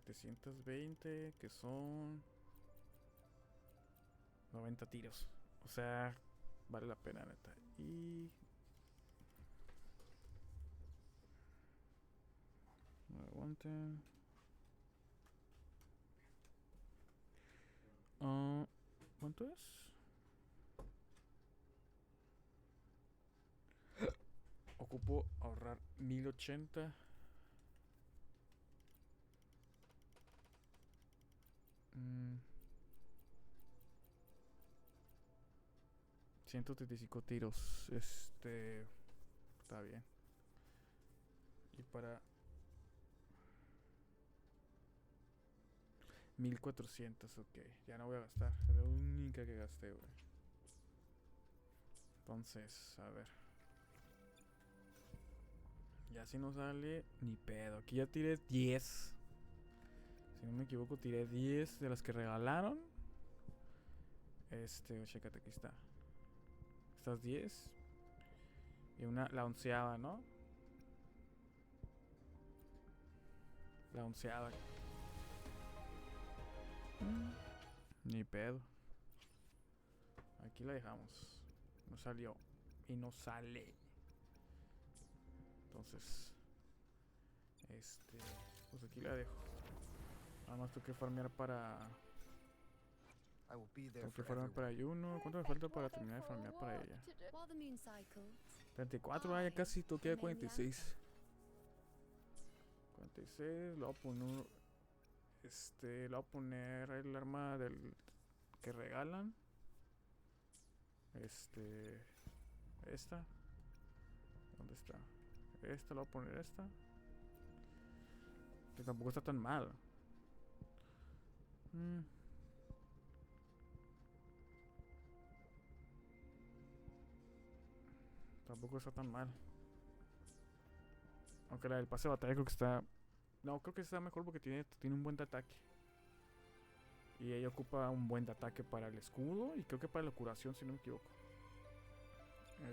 Que son 90 tiros. O sea, vale la pena, neta. Y no aguanten. ¿Cuánto es? Ocupo ahorrar 1080. 135 tiros. Está bien. Y para 1400, ok. Ya no voy a gastar. Es la única que gasté, güey. Entonces, a ver. Ya si no sale, ni pedo. Aquí ya tiré 10. Si no me equivoco, tiré 10 de las que regalaron. Chécate, aquí está. Estas 10. Y la onceava, ¿no? La onceava. Ni pedo. Aquí la dejamos. No salió. Y no sale. Entonces, pues aquí la dejo. Nada más tengo que farmear para... Tengo que farmear para Yuno. ¿Cuánto me falta para terminar de farmear para ella? 34, ya casi toqué 46. 46, le voy a poner... le voy a poner el arma del que regalan. Esta. ¿Dónde está? Esta, le voy a poner esta. Que tampoco está tan mal. Tampoco está tan mal. Aunque la del pase de batalla creo que está... No, creo que está mejor porque tiene un buen de ataque. Y ella ocupa un buen de ataque para el escudo. Y creo que para la curación, si no me equivoco. Y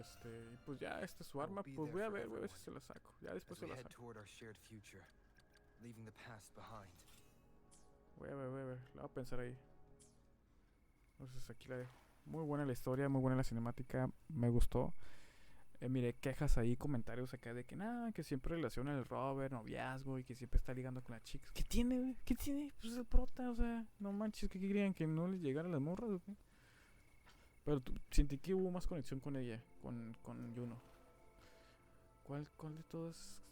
pues ya, esta es su arma. Pues voy a ver si se la saco. Ya después se la saco. Voy a ver. La voy a pensar ahí. Entonces aquí la dejo. Muy buena la historia, muy buena la cinemática. Me gustó. Miré quejas ahí, comentarios acá de que nada, que siempre relaciona el Robert, noviazgo y que siempre está ligando con las chicas. ¿Qué tiene, güey? ¿Qué tiene? Pues es el prota, o sea, no manches, ¿qué querían? ¿Que no les llegaran las morras o qué? Pero sentí que hubo más conexión con ella, con Yuno. ¿Cuál de todas?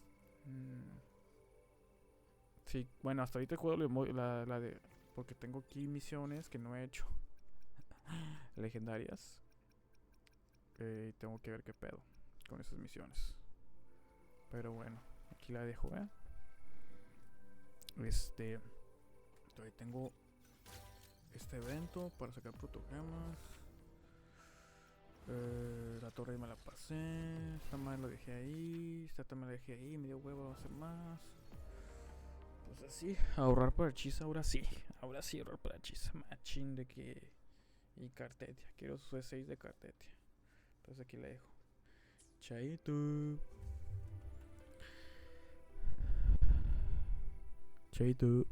Sí, bueno, hasta ahorita juego la de... Porque tengo aquí misiones que no he hecho. Legendarias. Y tengo que ver qué pedo con esas misiones. Pero bueno, aquí la dejo, todavía tengo este evento para sacar protogemas. La torre me la pasé. Esta más la dejé ahí. Esta también la dejé ahí. Me dio huevo a hacer más. Pues así, ahorrar para hechiza. Ahora sí, ahorrar para hechiza. Machín de que... Y cartetia. Quiero su E6 de cartetia. Entonces aquí la dejo. Chaito. Chaito.